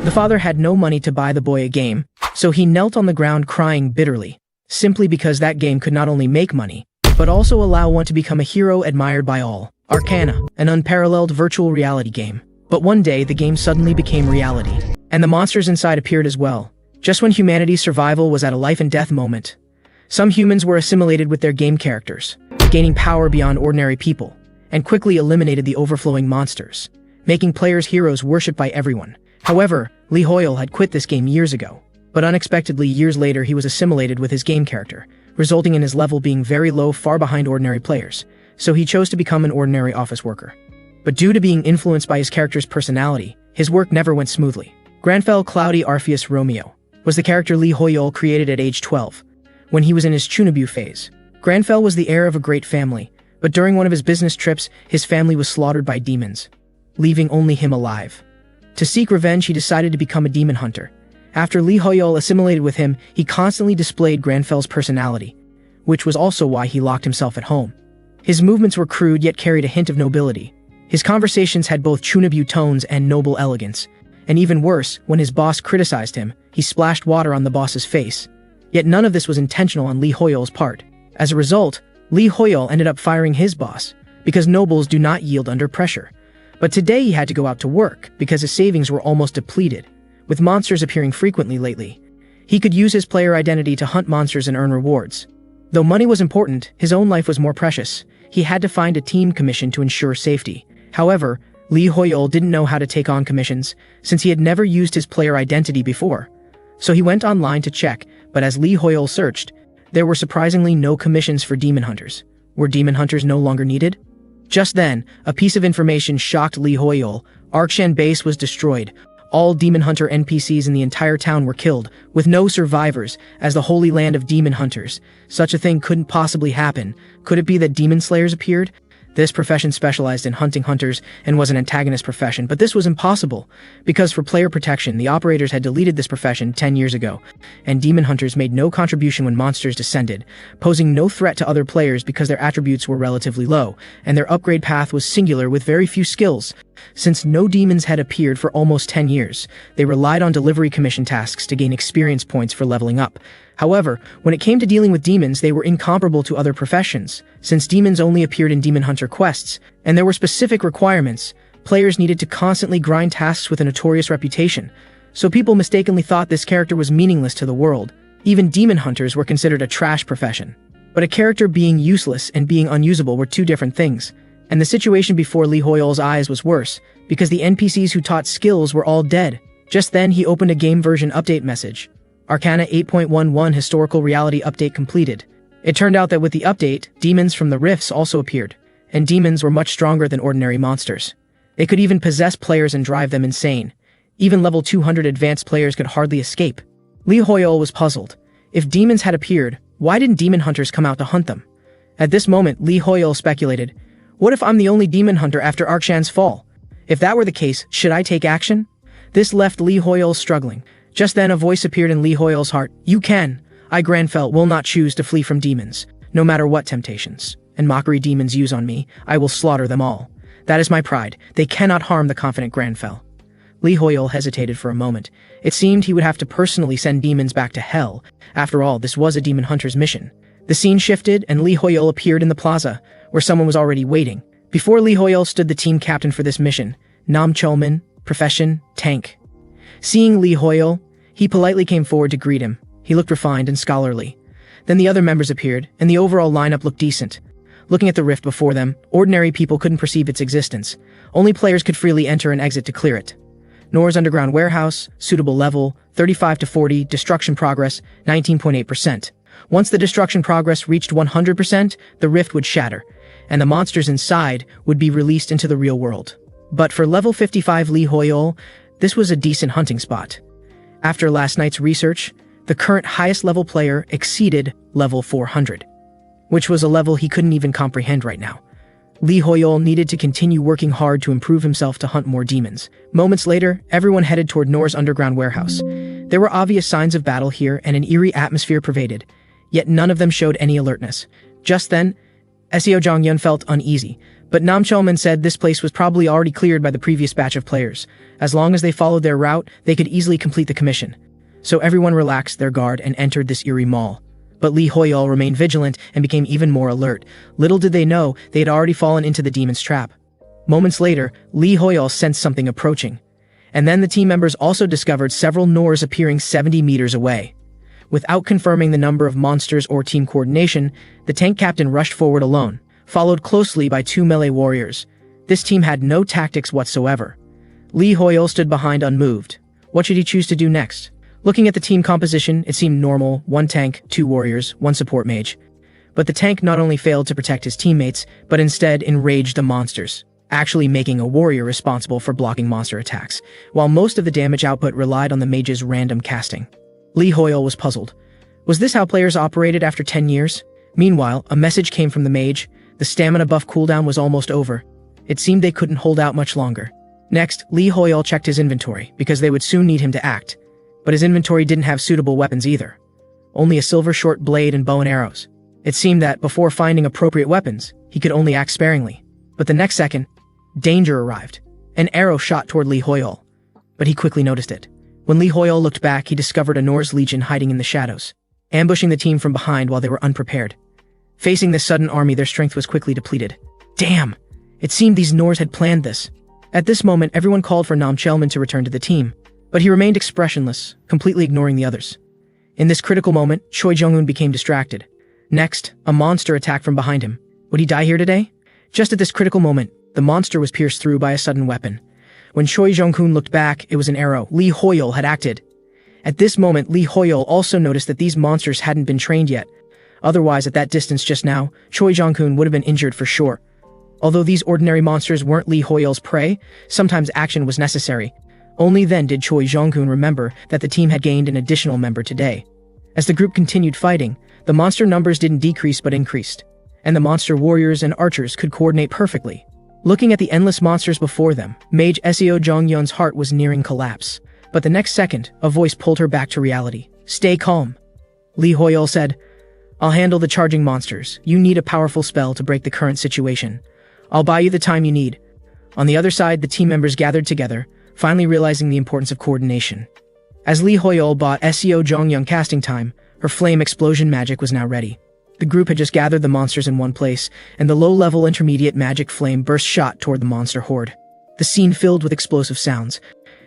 The father had no money to buy the boy a game, so he knelt on the ground crying bitterly, simply because that game could not only make money, but also allow one to become a hero admired by all. Arcana, an unparalleled virtual reality game. But one day, the game suddenly became reality, and the monsters inside appeared as well, just when humanity's survival was at a life-and-death moment. Some humans were assimilated with their game characters, gaining power beyond ordinary people, and quickly eliminated the overflowing monsters, making players heroes worshipped by everyone. However, Lee Hoyle had quit this game years ago, but unexpectedly years later he was assimilated with his game character, resulting in his level being very low, far behind ordinary players, so he chose to become an ordinary office worker. But due to being influenced by his character's personality, his work never went smoothly. Granfell Cloudy Orpheus Romeo was the character Lee Hoyle created at age 12, when he was in his Chunabu phase. Granfell was the heir of a great family, but during one of his business trips, his family was slaughtered by demons, leaving only him alive. To seek revenge, he decided to become a demon hunter. After Lee Hoyle assimilated with him, he constantly displayed Granfell's personality, which was also why he locked himself at home. His movements were crude yet carried a hint of nobility. His conversations had both Chunabu tones and noble elegance. And even worse, when his boss criticized him, he splashed water on the boss's face. Yet none of this was intentional on Lee Hoyle's part. As a result, Lee Hoyle ended up firing his boss, because nobles do not yield under pressure. But today he had to go out to work, because his savings were almost depleted, with monsters appearing frequently lately. He could use his player identity to hunt monsters and earn rewards. Though money was important, his own life was more precious. He had to find a team commission to ensure safety. However, Lee Hoyle didn't know how to take on commissions, since he had never used his player identity before. So he went online to check, but as Lee Hoyle searched, there were surprisingly no commissions for demon hunters. Were demon hunters no longer needed? Just then, a piece of information shocked Lee Hoyle. Arkshan base was destroyed. All demon hunter NPCs in the entire town were killed, with no survivors, as the holy land of demon hunters. Such a thing couldn't possibly happen. Could it be that demon slayers appeared? This profession specialized in hunting hunters and was an antagonist profession, but this was impossible, because for player protection, the operators had deleted this profession 10 years ago, and demon hunters made no contribution when monsters descended, posing no threat to other players because their attributes were relatively low, and their upgrade path was singular with very few skills. Since no demons had appeared for almost 10 years, they relied on delivery commission tasks to gain experience points for leveling up. However, when it came to dealing with demons, they were incomparable to other professions, since demons only appeared in demon hunter quests, and there were specific requirements. Players needed to constantly grind tasks with a notorious reputation, so people mistakenly thought this character was meaningless to the world. Even demon hunters were considered a trash profession. But a character being useless and being unusable were two different things, and the situation before Lee Hoyle's eyes was worse, because the NPCs who taught skills were all dead. Just then, he opened a game version update message. Arcana 8.11 Historical Reality Update completed. It turned out that with the update, demons from the rifts also appeared, and demons were much stronger than ordinary monsters. They could even possess players and drive them insane. Even level 200 advanced players could hardly escape. Lee Hoyle was puzzled. If demons had appeared, why didn't demon hunters come out to hunt them? At this moment, Lee Hoyle speculated, what if I'm the only demon hunter after Arkshan's fall? If that were the case, should I take action? This left Lee Hoyle struggling. Just then a voice appeared in Lee Hoyle's heart. You can. I, Granfell, will not choose to flee from demons, no matter what temptations and mockery demons use on me. I will slaughter them all. That is my pride. They cannot harm the confident Granfell. Lee Hoyle hesitated for a moment. It seemed he would have to personally send demons back to hell. After all, this was a demon hunter's mission. The scene shifted, and Lee Hoyle appeared in the plaza, where someone was already waiting. Before Lee Hoyle stood the team captain for this mission, Nam Cholman, profession, tank. Seeing Lee Hoyle, he politely came forward to greet him. He looked refined and scholarly. Then the other members appeared, and the overall lineup looked decent. Looking at the rift before them, ordinary people couldn't perceive its existence. Only players could freely enter and exit to clear it. Nor's underground warehouse, suitable level, 35 to 40, destruction progress, 19.8%. Once the destruction progress reached 100%, the rift would shatter, and the monsters inside would be released into the real world. But for level 55 Lee Hoyle, this was a decent hunting spot. After last night's research, the current highest level player exceeded level 400, which was a level he couldn't even comprehend right now. Lee Hoyle needed to continue working hard to improve himself to hunt more demons. Moments later, everyone headed toward Nor's underground warehouse. There were obvious signs of battle here, and an eerie atmosphere pervaded, yet none of them showed any alertness. Just then, Seo Jongyun felt uneasy, But Nam Chelman said this place was probably already cleared by the previous batch of players. As long as they followed their route, they could easily complete the commission. So everyone relaxed their guard and entered this eerie mall. But Lee Hoyol remained vigilant and became even more alert. Little did they know, they had already fallen into the demon's trap. Moments later, Lee Hoyol sensed something approaching. And then the team members also discovered several Nors appearing 70 meters away. Without confirming the number of monsters or team coordination, the tank captain rushed forward alone, followed closely by 2 melee warriors. This team had no tactics whatsoever. Lee Hoyol stood behind unmoved. What should he choose to do next? Looking at the team composition, it seemed normal: 1 tank, 2 warriors, 1 support mage. But the tank not only failed to protect his teammates, but instead enraged the monsters, actually making a warrior responsible for blocking monster attacks, while most of the damage output relied on the mage's random casting. Lee Hoyol was puzzled. Was this how players operated after 10 years? Meanwhile, a message came from the mage. The stamina buff cooldown was almost over. It seemed they couldn't hold out much longer. Next, Lee Hoyol checked his inventory, because they would soon need him to act. But his inventory didn't have suitable weapons either. Only a silver short blade and bow and arrows. It seemed that, before finding appropriate weapons, he could only act sparingly. But the next second, danger arrived. An arrow shot toward Lee Hoyol. But he quickly noticed it. When Lee Hoyol looked back, he discovered a Norse legion hiding in the shadows, ambushing the team from behind while they were unprepared. Facing this sudden army, their strength was quickly depleted. Damn! It seemed these Norse had planned this. At this moment, everyone called for Nam Chelman to return to the team, but he remained expressionless, completely ignoring the others. In this critical moment, Choi Jong-un became distracted. Next, a monster attacked from behind him. Would he die here today? Just at this critical moment, the monster was pierced through by a sudden weapon. When Choi Jong-un looked back, it was an arrow. Lee Hoyol had acted. At this moment, Lee Hoyol also noticed that these monsters hadn't been trained yet. Otherwise, at that distance just now, Choi Jong-un would have been injured for sure. Although these ordinary monsters weren't Lee Hoyol's prey, sometimes action was necessary. Only then did Choi Jong-un remember that the team had gained an additional member today. As the group continued fighting, the monster numbers didn't decrease but increased, and the monster warriors and archers could coordinate perfectly. Looking at the endless monsters before them, Mage Seo Jong-yeon's heart was nearing collapse. But the next second, a voice pulled her back to reality. Stay calm. Lee Hoyol said, I'll handle the charging monsters. You need a powerful spell to break the current situation. I'll buy you the time you need. On the other side, the team members gathered together, finally realizing the importance of coordination. As Lee Hoyol bought Seo Jong-yeon casting time, her flame explosion magic was now ready. The group had just gathered the monsters in one place, and the low-level intermediate magic flame burst shot toward the monster horde. The scene filled with explosive sounds,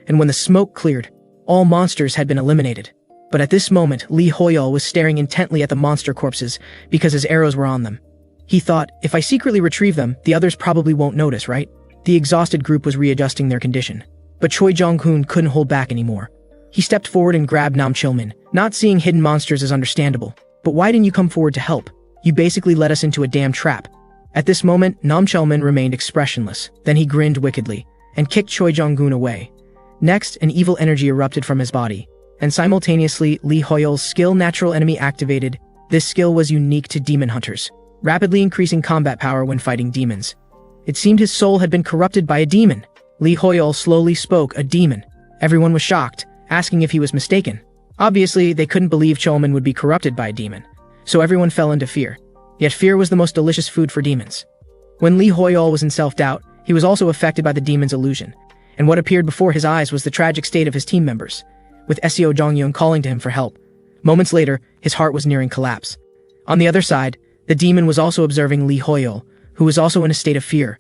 and when the smoke cleared, all monsters had been eliminated. But at this moment, Lee Hoyol was staring intently at the monster corpses because his arrows were on them. He thought, if I secretly retrieve them, the others probably won't notice, right? The exhausted group was readjusting their condition. But Choi Jong-un couldn't hold back anymore. He stepped forward and grabbed Nam Chelman. Not seeing hidden monsters is understandable. But why didn't you come forward to help? You basically led us into a damn trap. At this moment, Nam Chelman remained expressionless. Then he grinned wickedly and kicked Choi Jong-un away. Next, an evil energy erupted from his body. And simultaneously, Lee Hoyol's skill natural enemy activated. This skill was unique to demon hunters, rapidly increasing combat power when fighting demons. It seemed his soul had been corrupted by a demon. Lee Hoyol slowly spoke, a demon. Everyone was shocked, asking if he was mistaken. Obviously, they couldn't believe Chelman would be corrupted by a demon, so everyone fell into fear. Yet fear was the most delicious food for demons. When Lee Hoyol was in self-doubt, he was also affected by the demon's illusion, and what appeared before his eyes was the tragic state of his team members, with Seo Jong-yeon calling to him for help. Moments later, his heart was nearing collapse. On the other side, the demon was also observing Lee Hoyol, who was also in a state of fear.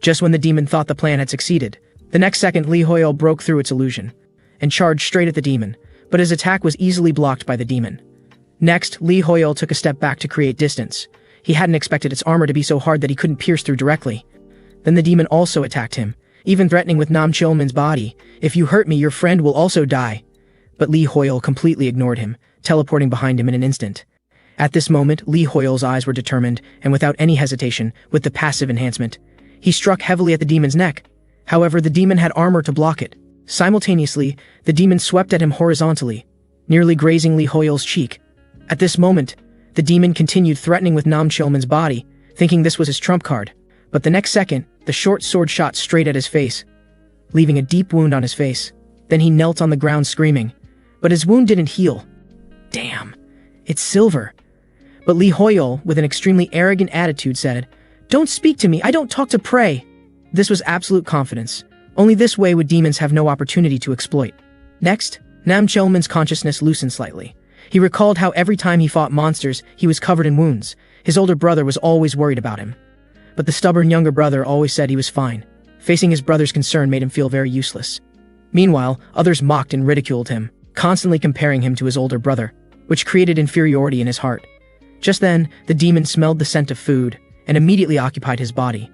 Just when the demon thought the plan had succeeded, the next second Lee Hoyol broke through its illusion and charged straight at the demon, but his attack was easily blocked by the demon. Next, Lee Hoyol took a step back to create distance. He hadn't expected its armor to be so hard that he couldn't pierce through directly. Then the demon also attacked him, even threatening with Nam Chelman's body. If you hurt me, your friend will also die. But Lee Hoyol completely ignored him, teleporting behind him in an instant. At this moment, Lee Hoyol's eyes were determined, and without any hesitation, with the passive enhancement, he struck heavily at the demon's neck. However, the demon had armor to block it. Simultaneously, the demon swept at him horizontally, nearly grazing Lee Hoyol's cheek. At this moment, the demon continued threatening with Nam Chelman's body, thinking this was his trump card. But the next second, the short sword shot straight at his face, leaving a deep wound on his face. Then he knelt on the ground screaming. But his wound didn't heal. Damn, it's silver. But Lee Hoyol, with an extremely arrogant attitude, said, "Don't speak to me, I don't talk to prey." This was absolute confidence. Only this way would demons have no opportunity to exploit. Next, Nam Chelman's consciousness loosened slightly. He recalled how every time he fought monsters, he was covered in wounds. His older brother was always worried about him. But the stubborn younger brother always said he was fine. Facing his brother's concern made him feel very useless. Meanwhile, others mocked and ridiculed him, constantly comparing him to his older brother, which created inferiority in his heart. Just then, the demon smelled the scent of food and immediately occupied his body.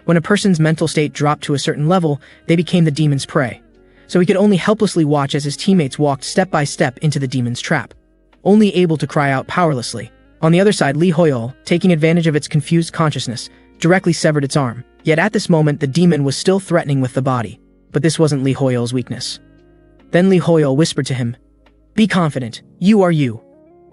When a person's mental state dropped to a certain level, they became the demon's prey. So he could only helplessly watch as his teammates walked step by step into the demon's trap, only able to cry out powerlessly. On the other side, Li Hoyol, taking advantage of its confused consciousness, directly severed its arm. Yet at this moment, the demon was still threatening with the body. But this wasn't Li Hoyol's weakness. Then Li Hoyol whispered to him, "Be confident, you are you."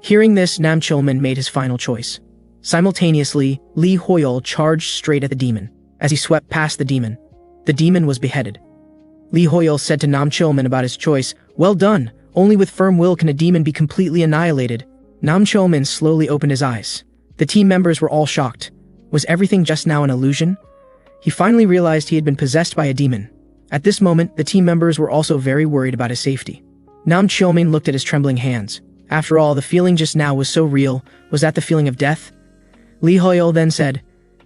Hearing this, Nam Chelman made his final choice. Simultaneously, Li Hoyol charged straight at the demon. As he swept past the demon was beheaded. Li Hoyol said to Nam Chelman about his choice, "Well done, only with firm will can a demon be completely annihilated." Nam Chelman slowly opened his eyes. The team members were all shocked. Was everything just now an illusion? He finally realized he had been possessed by a demon. At this moment, the team members were also very worried about his safety. Nam Chelman looked at his trembling hands. After all, the feeling just now was so real. Was that the feeling of death? Li Hoyol then said,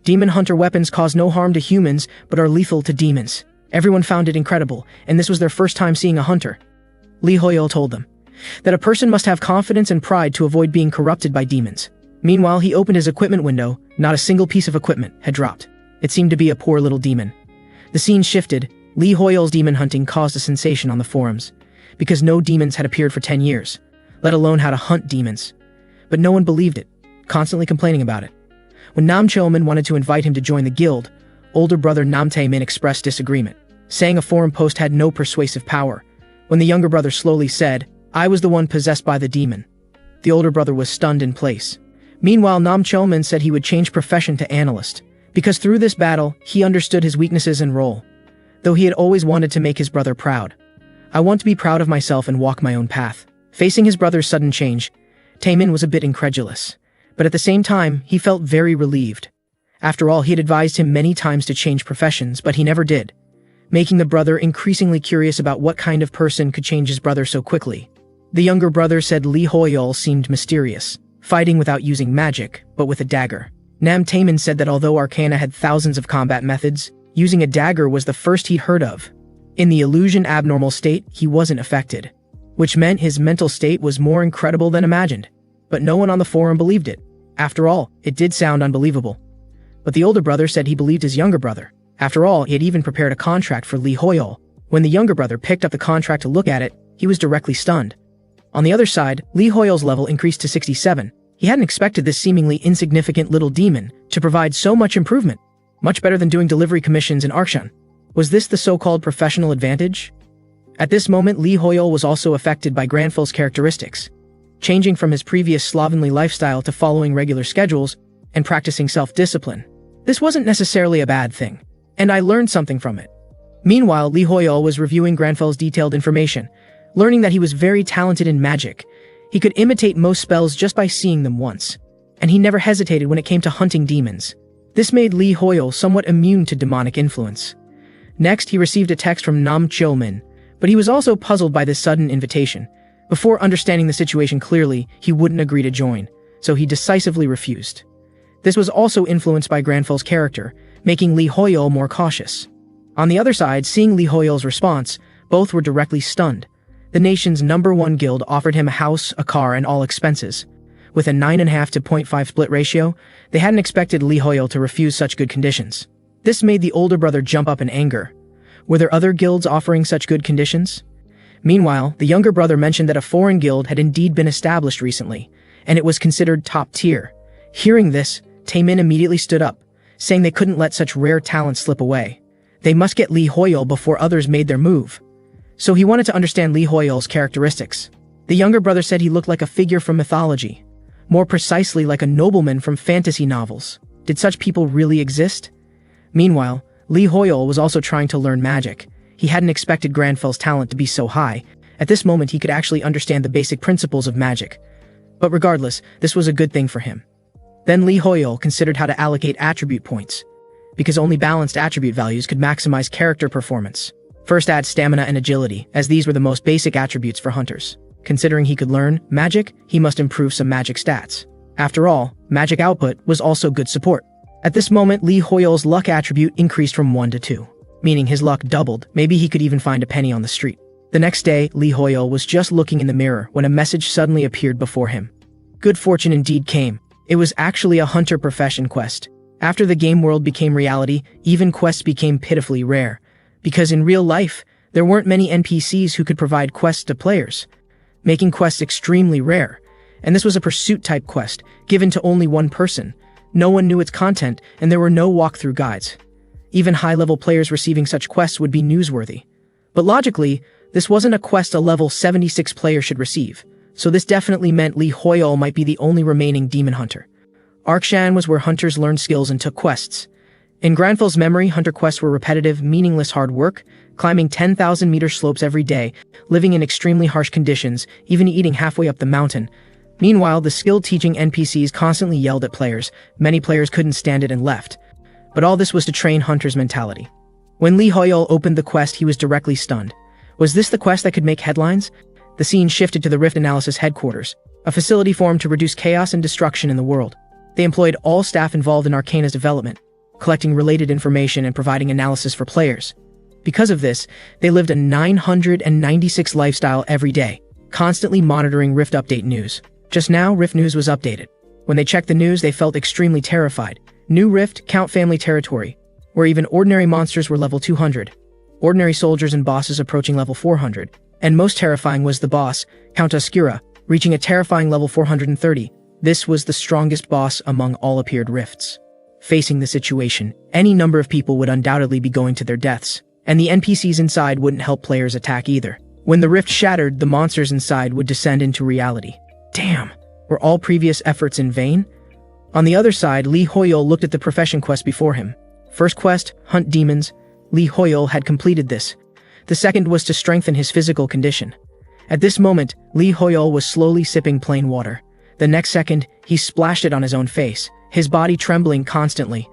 "Demon hunter weapons cause no harm to humans, but are lethal to demons." Everyone found it incredible, and this was their first time seeing a hunter. Li Hoyol told them that a person must have confidence and pride to avoid being corrupted by demons. Meanwhile, he opened his equipment window. Not a single piece of equipment had dropped. It seemed to be a poor little demon. The scene shifted. Li Hoyol's demon hunting caused a sensation on the forums, because no demons had appeared for 10 years, let alone how to hunt demons. But no one believed it, constantly complaining about it. When Nam Chelman wanted to invite him to join the guild, older brother Nam Tae-min expressed disagreement, saying a forum post had no persuasive power. When the younger brother slowly said, "I was the one possessed by the demon," the older brother was stunned in place. Meanwhile, Nam Chelman said he would change profession to analyst, because through this battle, he understood his weaknesses and role. Though he had always wanted to make his brother proud. "I want to be proud of myself and walk my own path." Facing his brother's sudden change, Taemin was a bit incredulous. But at the same time, he felt very relieved. After all, he had advised him many times to change professions, but he never did, making the brother increasingly curious about what kind of person could change his brother so quickly. The younger brother said Li Hoyol seemed mysterious, fighting without using magic, but with a dagger. Nam Taemin said that although Arcana had thousands of combat methods, using a dagger was the first he'd heard of. In the illusion abnormal state, he wasn't affected, which meant his mental state was more incredible than imagined. But no one on the forum believed it. After all, it did sound unbelievable. But the older brother said he believed his younger brother. After all, he had even prepared a contract for Li Hoyol. When the younger brother picked up the contract to look at it, he was directly stunned. On the other side, Li Hoyol's level increased to 67. He hadn't expected this seemingly insignificant little demon to provide so much improvement. Much better than doing delivery commissions in Arkshan. Was this the so-called professional advantage? At this moment, Li Hoyol was also affected by Granful's characteristics, changing from his previous slovenly lifestyle to following regular schedules and practicing self-discipline. This wasn't necessarily a bad thing, and I learned something from it. Meanwhile, Li Hoyol was reviewing Granful's detailed information, learning that he was very talented in magic. He could imitate most spells just by seeing them once, and he never hesitated when it came to hunting demons. This made Li Hoyol somewhat immune to demonic influence. Next, he received a text from Nam Chelman, but he was also puzzled by this sudden invitation. Before understanding the situation clearly, he wouldn't agree to join, so he decisively refused. This was also influenced by Granful's character, making Li Hoyol more cautious. On the other side, seeing Li Hoyol's response, both were directly stunned. The nation's #1 guild offered him a house, a car, and all expenses. With a 9.5 to 0.5 split ratio, they hadn't expected Li Hoyol to refuse such good conditions. This made the older brother jump up in anger. Were there other guilds offering such good conditions? Meanwhile, the younger brother mentioned that a foreign guild had indeed been established recently, and it was considered top tier. Hearing this, Taemin immediately stood up, saying they couldn't let such rare talent slip away. They must get Li Hoyol before others made their move. So he wanted to understand Li Hoyol's characteristics. The younger brother said he looked like a figure from mythology, more precisely like a nobleman from fantasy novels. Did such people really exist? Meanwhile, Li Hoyol was also trying to learn magic. He hadn't expected Granfell's talent to be so high. At this moment, he could actually understand the basic principles of magic. But regardless, this was a good thing for him. Then Lee Hoyol considered how to allocate attribute points, because only balanced attribute values could maximize character performance. First, add stamina and agility, as these were the most basic attributes for hunters. Considering he could learn magic, he must improve some magic stats. After all, magic output was also good support. At this moment, Lee Hoyol's luck attribute increased from 1 to 2, meaning his luck doubled. Maybe he could even find a penny on the street. The next day, Lee Hoyol was just looking in the mirror when a message suddenly appeared before him. Good fortune indeed came. It was actually a hunter profession quest. After the game world became reality, even quests became pitifully rare. Because in real life, there weren't many NPCs who could provide quests to players, making quests extremely rare. And this was a pursuit-type quest, given to only one person. No one knew its content, and there were no walkthrough guides. Even high-level players receiving such quests would be newsworthy. But logically, this wasn't a quest a level 76 player should receive, so this definitely meant Lee Hoyol might be the only remaining demon hunter. Arkshan was where hunters learned skills and took quests. In Granfel's memory, hunter quests were repetitive, meaningless hard work, climbing 10,000-meter slopes every day, living in extremely harsh conditions, even eating halfway up the mountain. Meanwhile, the skill-teaching NPCs constantly yelled at players. Many players couldn't stand it and left. But all this was to train hunters' mentality. When Lee Hoyol opened the quest, he was directly stunned. Was this the quest that could make headlines? The scene shifted to the Rift Analysis headquarters, a facility formed to reduce chaos and destruction in the world. They employed all staff involved in Arcana's development, collecting related information and providing analysis for players. Because of this, they lived a 996 lifestyle every day, constantly monitoring Rift update news. Just now, Rift news was updated. When they checked the news, they felt extremely terrified. New Rift, Count Family territory, where even ordinary monsters were level 200. Ordinary soldiers and bosses approaching level 400. And most terrifying was the boss, Count Oscura, reaching a terrifying level 430. This was the strongest boss among all appeared rifts. Facing the situation, any number of people would undoubtedly be going to their deaths, and the NPCs inside wouldn't help players attack either. When the rift shattered, the monsters inside would descend into reality. Damn, were all previous efforts in vain? On the other side, Lee Hoyol looked at the profession quest before him. First quest, hunt demons. Lee Hoyol had completed this. The second was to strengthen his physical condition. At this moment, Lee Hoyol was slowly sipping plain water. The next second, he splashed it on his own face, his body trembling constantly.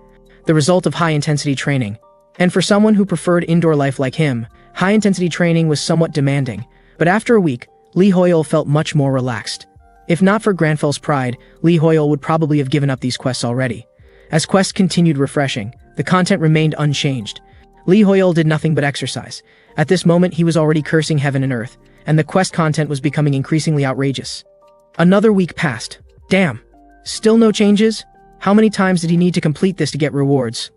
The result of high-intensity training. And for someone who preferred indoor life like him, high-intensity training was somewhat demanding. But after a week, Lee Hoyol felt much more relaxed. If not for Granfel's pride, Lee Hoyol would probably have given up these quests already. As quests continued refreshing, the content remained unchanged. Lee Hoyol did nothing but exercise. At this moment, he was already cursing heaven and earth, and the quest content was becoming increasingly outrageous. Another week passed. Damn. Still no changes? How many times did he need to complete this to get rewards?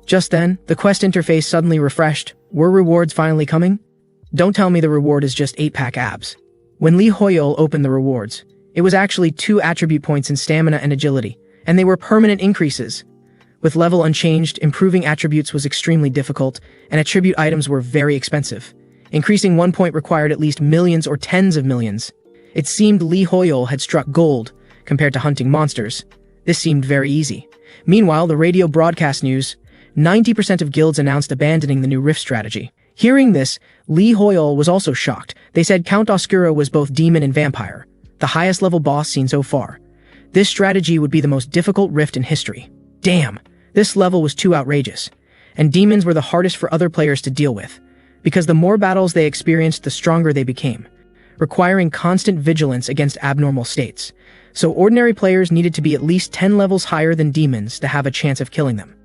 Just then, the quest interface suddenly refreshed. Were rewards finally coming? Don't tell me the reward is just 8-pack abs. When Lee Hoyol opened the rewards, it was actually 2 attribute points in stamina and agility, and they were permanent increases. With level unchanged, improving attributes was extremely difficult, and attribute items were very expensive. Increasing 1 point required at least millions or tens of millions. It seemed Lee Hoyol had struck gold, compared to hunting monsters. This seemed very easy. Meanwhile, the radio broadcast news, 90% of guilds announced abandoning the new Rift strategy. Hearing this, Lee Hoyol was also shocked. They said Count Oscura was both demon and vampire, the highest level boss seen so far. This strategy would be the most difficult Rift in history. Damn, this level was too outrageous. And demons were the hardest for other players to deal with, because the more battles they experienced, the stronger they became, requiring constant vigilance against abnormal states. So ordinary players needed to be at least 10 levels higher than demons to have a chance of killing them.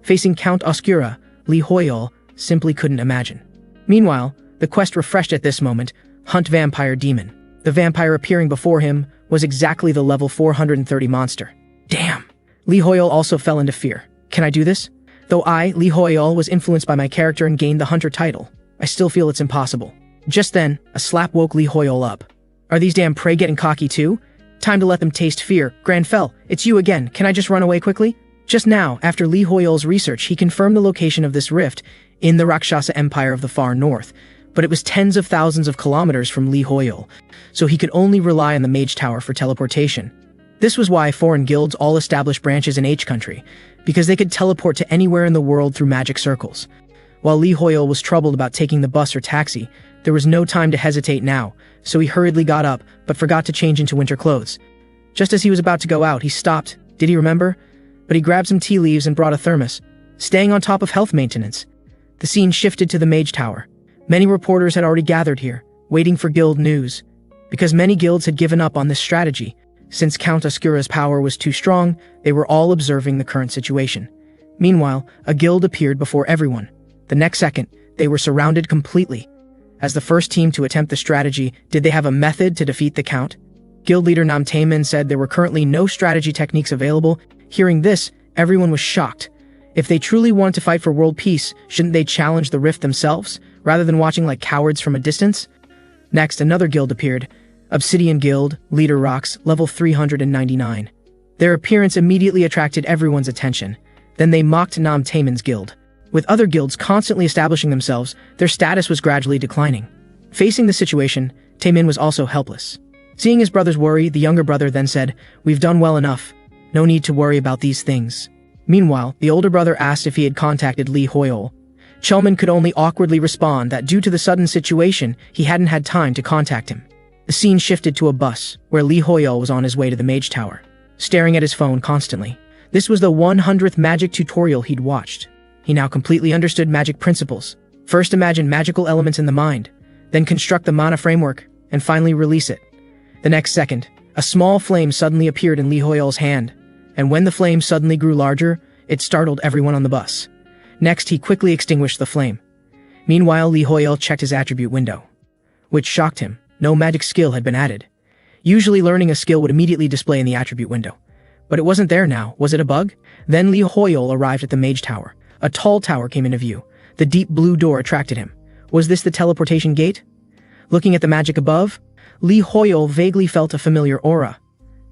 Facing Count Oscura, Lee Hoyol simply couldn't imagine. Meanwhile, the quest refreshed at this moment, Hunt Vampire Demon. The vampire appearing before him was exactly the level 430 monster. Damn! Lee Hoyol also fell into fear. Can I do this? Though I, Lee Hoyol, was influenced by my character and gained the hunter title, I still feel it's impossible. Just then, a slap woke Lee Hoyol up. Are these damn prey getting cocky too? Time to let them taste fear. Granfell, it's you again. Can I just run away quickly? Just now, after Lee Hoyol's research, he confirmed the location of this rift in the Rakshasa Empire of the far north, but it was tens of thousands of kilometers from Lee Hoyol, so he could only rely on the Mage Tower for teleportation. This was why foreign guilds all established branches in H country, because they could teleport to anywhere in the world through magic circles. While Lee Hoyol was troubled about taking the bus or taxi, there was no time to hesitate now, so he hurriedly got up, but forgot to change into winter clothes. Just as he was about to go out, he stopped, Did he remember? But he grabbed some tea leaves and brought a thermos, staying on top of health maintenance. The scene shifted to the Mage Tower. Many reporters had already gathered here, waiting for guild news. Because many guilds had given up on this strategy, since Count Oscura's power was too strong, they were all observing the current situation. Meanwhile, a guild appeared before everyone. The next second, they were surrounded completely. As the first team to attempt the strategy, did they have a method to defeat the Count? Guild leader Nam Taemin said there were currently no strategy techniques available. Hearing this, everyone was shocked. If they truly wanted to fight for world peace, shouldn't they challenge the rift themselves, rather than watching like cowards from a distance? Next, another guild appeared. Obsidian Guild, Leader Rocks, level 399. Their appearance immediately attracted everyone's attention. Then they mocked Nam Taemin's guild. With other guilds constantly establishing themselves, their status was gradually declining. Facing the situation, Taemin was also helpless. Seeing his brother's worry, the younger brother then said, "We've done well enough. No need to worry about these things." Meanwhile, the older brother asked if he had contacted Lee Hoyol. Chelman could only awkwardly respond that due to the sudden situation, he hadn't had time to contact him. The scene shifted to a bus, where Lee Hoyol was on his way to the Mage Tower, staring at his phone constantly. This was the 100th magic tutorial he'd watched. He now completely understood magic principles. First imagine magical elements in the mind, then construct the mana framework, and finally release it. The next second, a small flame suddenly appeared in Lee Hoyol's hand, and when the flame suddenly grew larger, it startled everyone on the bus. Next, he quickly extinguished the flame. Meanwhile, Lee Hoyol checked his attribute window, which shocked him. No magic skill had been added. Usually learning a skill would immediately display in the attribute window. But it wasn't there now. Was it a bug? Then Lee Hoyol arrived at the Mage Tower. A tall tower came into view. The deep blue door attracted him. Was this the teleportation gate? Looking at the magic above, Lee Hoyol vaguely felt a familiar aura,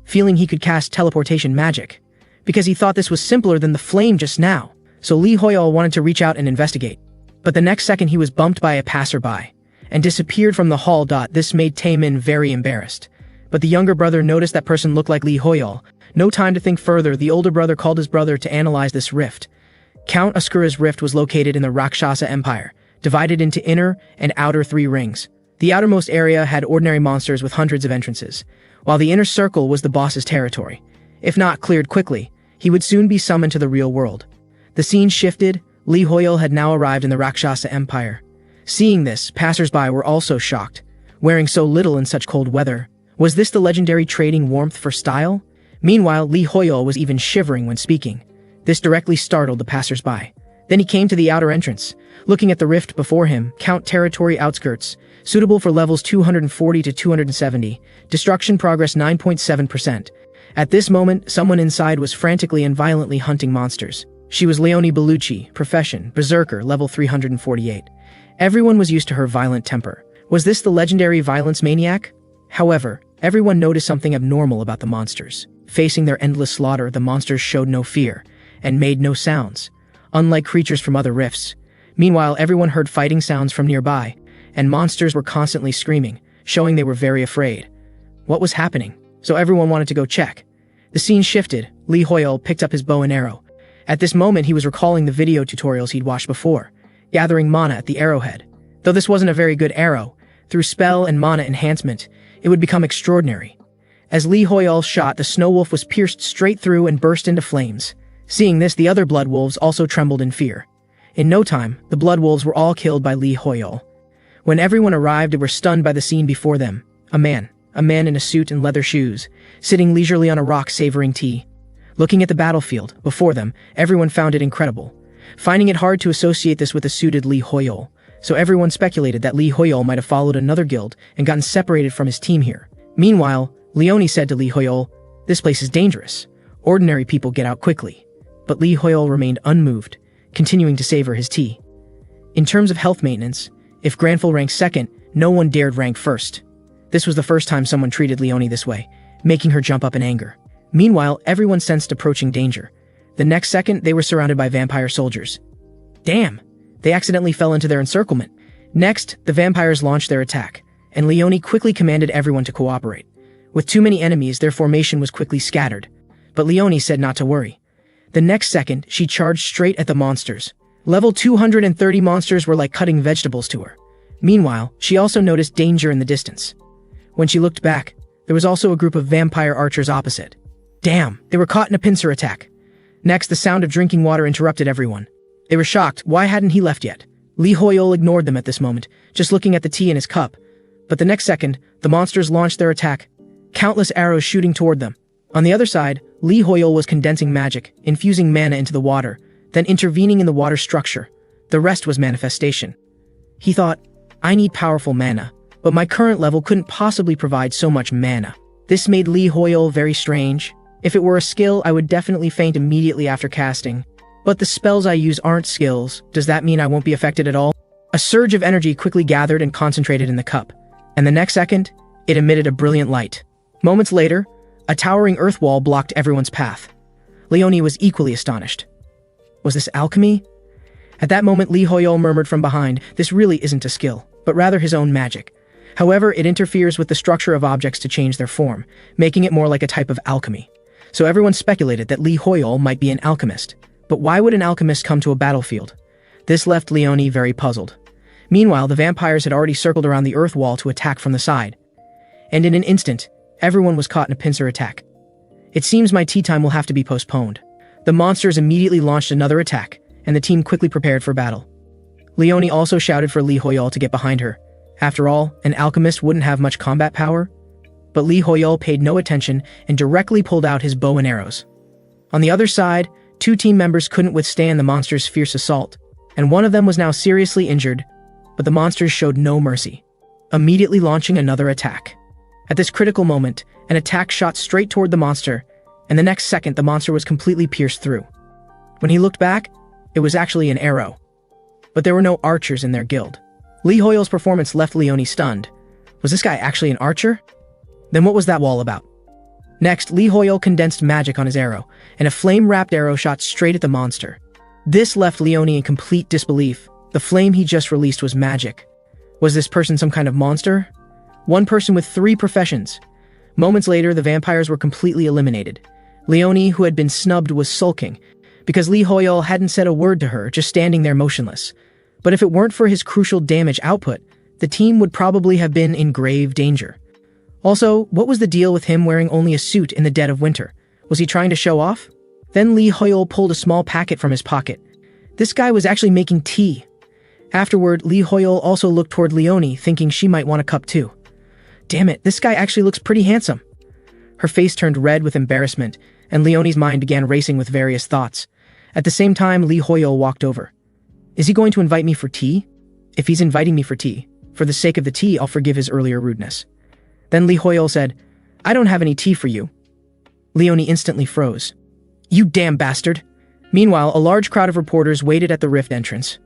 feeling he could cast teleportation magic, because he thought this was simpler than the flame just now. So Lee Hoyol wanted to reach out and investigate. But the next second he was bumped by a passerby and disappeared from the hall. This made Taemin very embarrassed. But the younger brother noticed that person looked like Lee Hoyol. No time to think further, the older brother called his brother to analyze this rift. Count Oscura's rift was located in the Rakshasa Empire, divided into inner and outer 3 rings. The outermost area had ordinary monsters with hundreds of entrances, while the inner circle was the boss's territory. If not cleared quickly, he would soon be summoned to the real world. The scene shifted. Lee Hoyol had now arrived in the Rakshasa Empire. Seeing this, passers-by were also shocked. Wearing so little in such cold weather, was this the legendary trading warmth for style? Meanwhile, Lee Hoyol was even shivering when speaking. This directly startled the passers-by. Then he came to the outer entrance. Looking at the rift before him, Count Territory Outskirts, suitable for levels 240 to 270, destruction progress 9.7%. At this moment, someone inside was frantically and violently hunting monsters. She was Leonie Bellucci, profession, Berserker, level 348. Everyone was used to her violent temper. Was this the legendary violence maniac? However, everyone noticed something abnormal about the monsters. Facing their endless slaughter, the monsters showed no fear and made no sounds, unlike creatures from other rifts. Meanwhile, everyone heard fighting sounds from nearby, and monsters were constantly screaming, showing they were very afraid. What was happening? So everyone wanted to go check. The scene shifted. Lee Hoyol picked up his bow and arrow. At this moment, he was recalling the video tutorials he'd watched before, gathering mana at the arrowhead. Though this wasn't a very good arrow, through spell and mana enhancement, it would become extraordinary. As Lee Hoyol shot, the snow wolf was pierced straight through and burst into flames. Seeing this, the other blood wolves also trembled in fear. In no time, the blood wolves were all killed by Lee Hoyol. When everyone arrived, they were stunned by the scene before them. A man in a suit and leather shoes, sitting leisurely on a rock savoring tea. Looking at the battlefield before them, everyone found it incredible, finding it hard to associate this with a suited Lee Hoyol. So everyone speculated that Lee Hoyol might have followed another guild and gotten separated from his team here. Meanwhile, Leonie said to Lee Hoyol, "This place is dangerous. Ordinary people get out quickly." But Lee Hoyol remained unmoved, continuing to savor his tea. In terms of health maintenance, if Granful ranked second, no one dared rank first. This was the first time someone treated Leonie this way, making her jump up in anger. Meanwhile, everyone sensed approaching danger. The next second, they were surrounded by vampire soldiers. Damn! They accidentally fell into their encirclement. Next, the vampires launched their attack, and Leonie quickly commanded everyone to cooperate. With too many enemies, their formation was quickly scattered. But Leonie said not to worry. The next second, she charged straight at the monsters. Level 230 monsters were like cutting vegetables to her. Meanwhile, she also noticed danger in the distance. When she looked back, there was also a group of vampire archers opposite. Damn, they were caught in a pincer attack. Next, the sound of drinking water interrupted everyone. They were shocked. Why hadn't he left yet? Lee Hoyol ignored them at this moment, just looking at the tea in his cup. But the next second, the monsters launched their attack, countless arrows shooting toward them. On the other side, Lee Hoyol was condensing magic, infusing mana into the water, then intervening in the water structure. The rest was manifestation. He thought, I need powerful mana, but my current level couldn't possibly provide so much mana. This made Lee Hoyol very strange. If it were a skill, I would definitely faint immediately after casting. But the spells I use aren't skills. Does that mean I won't be affected at all? A surge of energy quickly gathered and concentrated in the cup, and the next second, it emitted a brilliant light. Moments later, a towering earth wall blocked everyone's path. Leonie was equally astonished. Was this alchemy? At that moment, Lee Hoyol murmured from behind, this really isn't a skill, but rather his own magic. However, it interferes with the structure of objects to change their form, making it more like a type of alchemy. So everyone speculated that Lee Hoyol might be an alchemist. But why would an alchemist come to a battlefield? This left Leonie very puzzled. Meanwhile, the vampires had already circled around the earth wall to attack from the side. And in an instant, everyone was caught in a pincer attack. It seems my tea time will have to be postponed. The monsters immediately launched another attack, and the team quickly prepared for battle. Leonie also shouted for Lee Hoyol to get behind her. After all, an alchemist wouldn't have much combat power. But Lee Hoyol paid no attention and directly pulled out his bow and arrows. On the other side, 2 team members couldn't withstand the monsters' fierce assault, and one of them was now seriously injured, but the monsters showed no mercy, immediately launching another attack. At this critical moment, an attack shot straight toward the monster, and the next second the monster was completely pierced through. When he looked back, it was actually an arrow. But there were no archers in their guild. Lee Hoyol's performance left Leonie stunned. Was this guy actually an archer? Then what was that wall about? Next, Lee Hoyol condensed magic on his arrow, and a flame-wrapped arrow shot straight at the monster. This left Leonie in complete disbelief. The flame he just released was magic. Was this person some kind of monster? One person with 3 professions. Moments later, the vampires were completely eliminated. Leonie, who had been snubbed, was sulking, because Lee Hoyol hadn't said a word to her, just standing there motionless. But if it weren't for his crucial damage output, the team would probably have been in grave danger. Also, what was the deal with him wearing only a suit in the dead of winter? Was he trying to show off? Then Lee Hoyol pulled a small packet from his pocket. This guy was actually making tea. Afterward, Lee Hoyol also looked toward Leonie, thinking she might want a cup too. Damn it, this guy actually looks pretty handsome. Her face turned red with embarrassment, and Leonie's mind began racing with various thoughts. At the same time, Lee Hoyol walked over. Is he going to invite me for tea? If he's inviting me for tea, for the sake of the tea, I'll forgive his earlier rudeness. Then Lee Hoyol said, I don't have any tea for you. Leonie instantly froze. You damn bastard. Meanwhile, a large crowd of reporters waited at the rift entrance.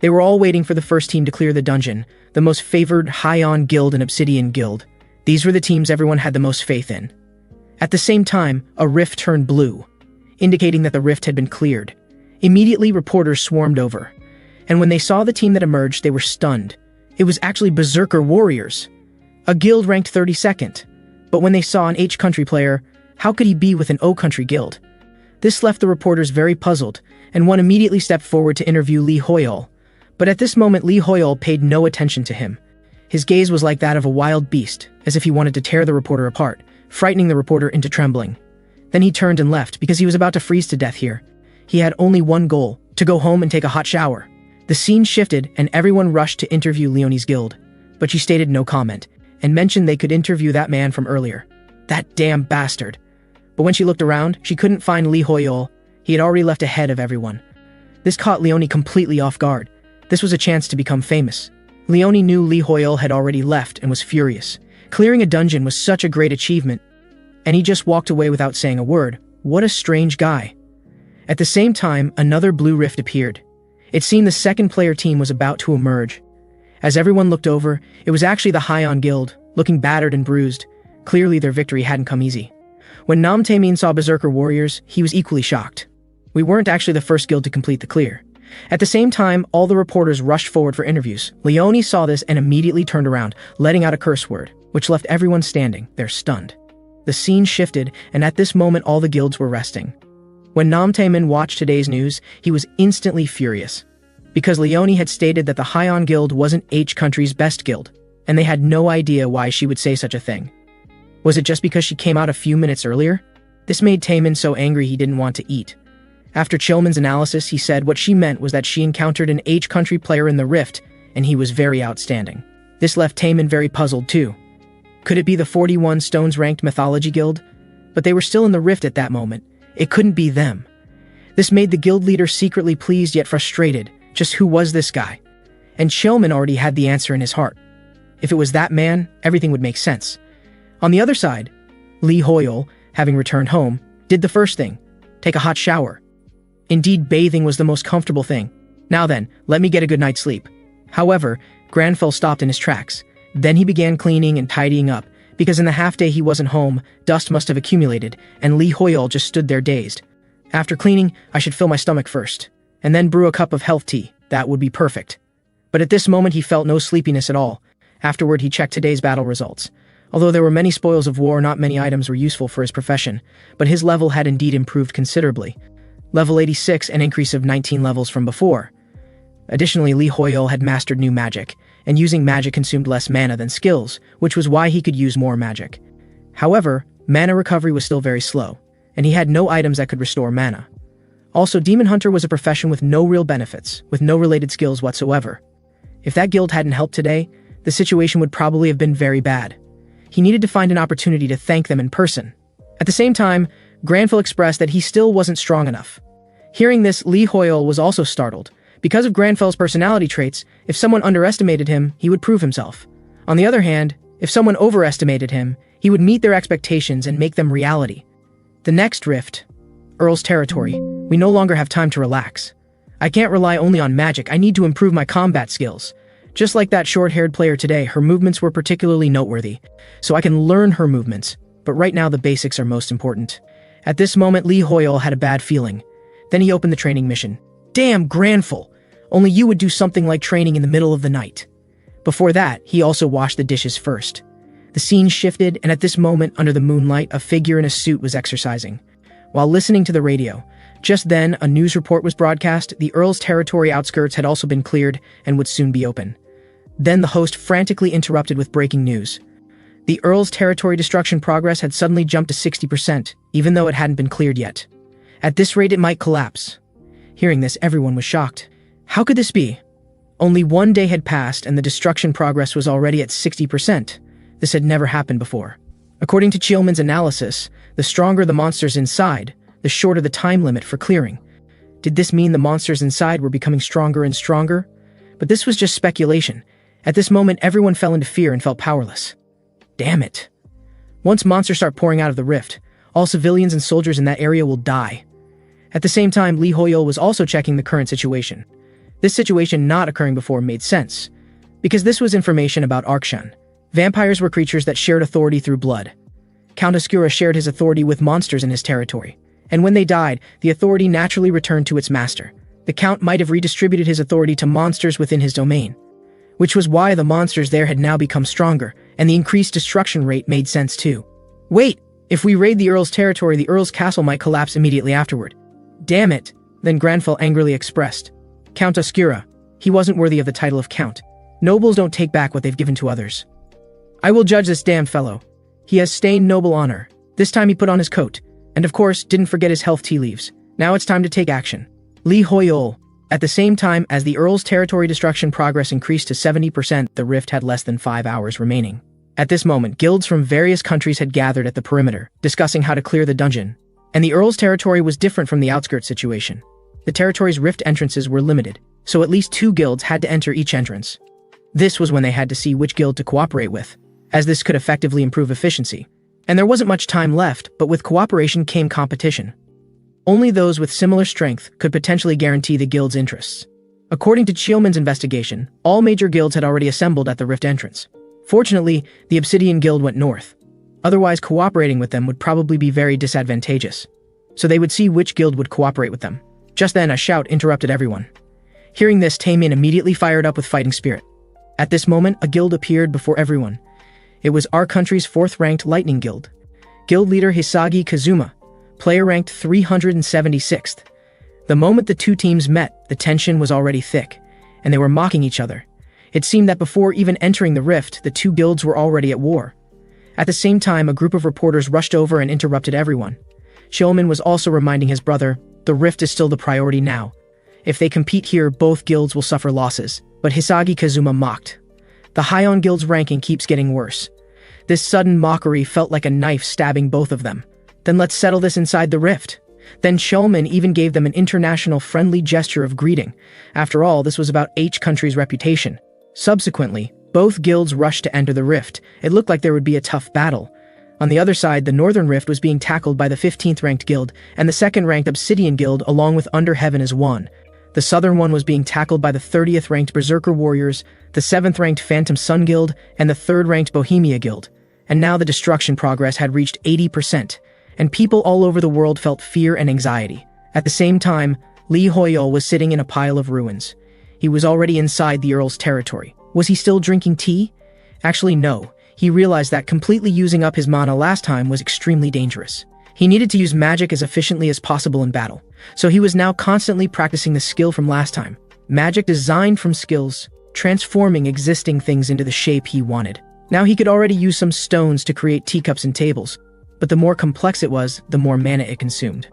They were all waiting for the first team to clear the dungeon, the most favored High-On Guild and Obsidian Guild. These were the teams everyone had the most faith in. At the same time, a rift turned blue, indicating that the rift had been cleared. Immediately, reporters swarmed over. And when they saw the team that emerged, they were stunned. It was actually Berserker Warriors. A guild ranked 32nd, but when they saw an H-country player, how could he be with an O-country guild? This left the reporters very puzzled, and one immediately stepped forward to interview Lee Hoyol. But at this moment, Lee Hoyol paid no attention to him. His gaze was like that of a wild beast, as if he wanted to tear the reporter apart, frightening the reporter into trembling. Then he turned and left because he was about to freeze to death here. He had only one goal, to go home and take a hot shower. The scene shifted, and everyone rushed to interview Leonie's guild, but she stated no comment, and mentioned they could interview that man from earlier. That damn bastard. But when she looked around, she couldn't find Lee Hoyol. He had already left ahead of everyone. This caught Leonie completely off guard. This was a chance to become famous. Leonie knew Lee Hoyol had already left and was furious. Clearing a dungeon was such a great achievement, and he just walked away without saying a word. What a strange guy. At the same time, another blue rift appeared. It seemed the second player team was about to emerge. As everyone looked over, it was actually the High-On Guild, looking battered and bruised. Clearly their victory hadn't come easy. When Nam Taemin saw Berserker Warriors, he was equally shocked. We weren't actually the first guild to complete the clear. At the same time, all the reporters rushed forward for interviews. Leonie saw this and immediately turned around, letting out a curse word, which left everyone standing there stunned. The scene shifted, and at this moment all the guilds were resting. When Nam Taemin watched today's news, he was instantly furious. Because Leonie had stated that the High-On Guild wasn't H-country's best guild, and they had no idea why she would say such a thing. Was it just because she came out a few minutes earlier? This made Taemin so angry he didn't want to eat. After Chillman's analysis, he said what she meant was that she encountered an H-country player in the Rift, and he was very outstanding. This left Taemin very puzzled too. Could it be the 41 Stones-ranked Mythology Guild? But they were still in the Rift at that moment. It couldn't be them. This made the guild leader secretly pleased yet frustrated. Just who was this guy? And Chillman already had the answer in his heart. If it was that man, everything would make sense. On the other side, Lee Hoyle, having returned home, did the first thing: take a hot shower. Indeed, bathing was the most comfortable thing. Now then, let me get a good night's sleep. However, Granfell stopped in his tracks. Then he began cleaning and tidying up, because in the half-day he wasn't home, dust must have accumulated, and Lee Hoyle just stood there dazed. After cleaning, I should fill my stomach first, and then brew a cup of health tea. That would be perfect. But at this moment he felt no sleepiness at all. Afterward he checked today's battle results. Although there were many spoils of war, not many items were useful for his profession, but his level had indeed improved considerably. Level 86, an increase of 19 levels from before. Additionally, Lee Hoyle had mastered new magic, and using magic consumed less mana than skills, which was why he could use more magic. However, mana recovery was still very slow, and he had no items that could restore mana. Also, Demon Hunter was a profession with no real benefits, with no related skills whatsoever. If that guild hadn't helped today, the situation would probably have been very bad. He needed to find an opportunity to thank them in person. At the same time, Granfell expressed that he still wasn't strong enough. Hearing this, Lee Hoyle was also startled. Because of Granfell's personality traits, if someone underestimated him, he would prove himself. On the other hand, if someone overestimated him, he would meet their expectations and make them reality. The next rift, Earl's territory. We no longer have time to relax. I can't rely only on magic, I need to improve my combat skills. Just like that short-haired player today, her movements were particularly noteworthy, so I can learn her movements, but right now the basics are most important. At this moment, Lee Hoyle had a bad feeling. Then he opened the training mission. Damn, Granfell! Only you would do something like training in the middle of the night. Before that, he also washed the dishes first. The scene shifted, and at this moment, under the moonlight, a figure in a suit was exercising. While listening to the radio, just then, a news report was broadcast. The Earl's territory outskirts had also been cleared and would soon be open. Then the host frantically interrupted with breaking news. The Earl's territory destruction progress had suddenly jumped to 60%, even though it hadn't been cleared yet. At this rate, it might collapse. Hearing this, everyone was shocked. How could this be? Only one day had passed and the destruction progress was already at 60%. This had never happened before. According to Chillman's analysis, the stronger the monsters inside, the shorter the time limit for clearing. Did this mean the monsters inside were becoming stronger and stronger? But this was just speculation. At this moment, everyone fell into fear and felt powerless. Damn it. Once monsters start pouring out of the rift, all civilians and soldiers in that area will die. At the same time, Lee Hoyle was also checking the current situation. This situation not occurring before made sense, because this was information about Arkshan. Vampires were creatures that shared authority through blood. Count Oscura shared his authority with monsters in his territory, and when they died, the authority naturally returned to its master. The Count might have redistributed his authority to monsters within his domain, which was why the monsters there had now become stronger, and the increased destruction rate made sense too. Wait, if we raid the Earl's territory, the Earl's castle might collapse immediately afterward. Damn it, then Granfell angrily expressed. Count Oscura, he wasn't worthy of the title of Count. Nobles don't take back what they've given to others. I will judge this damn fellow. He has stained noble honor. This time he put on his coat, and of course, didn't forget his health tea leaves. Now it's time to take action. Lee Hoyle. At the same time as the Earl's territory destruction progress increased to 70%, the rift had less than 5 hours remaining. At this moment, guilds from various countries had gathered at the perimeter, discussing how to clear the dungeon. And the Earl's territory was different from the outskirts situation. The territory's rift entrances were limited, so at least 2 guilds had to enter each entrance. This was when they had to see which guild to cooperate with, as this could effectively improve efficiency. And there wasn't much time left, but with cooperation came competition. Only those with similar strength could potentially guarantee the guild's interests. According to Chillman's investigation, all major guilds had already assembled at the rift entrance. Fortunately, the Obsidian Guild went north. Otherwise, cooperating with them would probably be very disadvantageous. So they would see which guild would cooperate with them. Just then, a shout interrupted everyone. Hearing this, Taemin immediately fired up with fighting spirit. At this moment, a guild appeared before everyone. It was our country's 4th-ranked Lightning Guild. Guild leader Hisagi Kazuma, player ranked 376th. The moment the 2 teams met, the tension was already thick, and they were mocking each other. It seemed that before even entering the rift, the 2 guilds were already at war. At the same time, a group of reporters rushed over and interrupted everyone. Shulman was also reminding his brother, the rift is still the priority now. If they compete here, both guilds will suffer losses. But Hisagi Kazuma mocked. The Heian Guild's ranking keeps getting worse. This sudden mockery felt like a knife stabbing both of them. Then let's settle this inside the rift. Then Shulman even gave them an international friendly gesture of greeting. After all, this was about H country's reputation. Subsequently, both guilds rushed to enter the rift. It looked like there would be a tough battle. On the other side, the Northern Rift was being tackled by the 15th ranked guild and the 2nd ranked Obsidian Guild along with Under Heaven as one. The southern one was being tackled by the 30th ranked Berserker Warriors, the 7th ranked Phantom Sun Guild, and the 3rd ranked Bohemia Guild. And now the destruction progress had reached 80%, and people all over the world felt fear and anxiety. At the same time, Li Hoyol was sitting in a pile of ruins. He was already inside the Earl's territory. Was he still drinking tea? Actually, no. He realized that completely using up his mana last time was extremely dangerous. He needed to use magic as efficiently as possible in battle, so he was now constantly practicing the skill from last time. Magic designed from skills, transforming existing things into the shape he wanted. Now he could already use some stones to create teacups and tables, but the more complex it was, the more mana it consumed.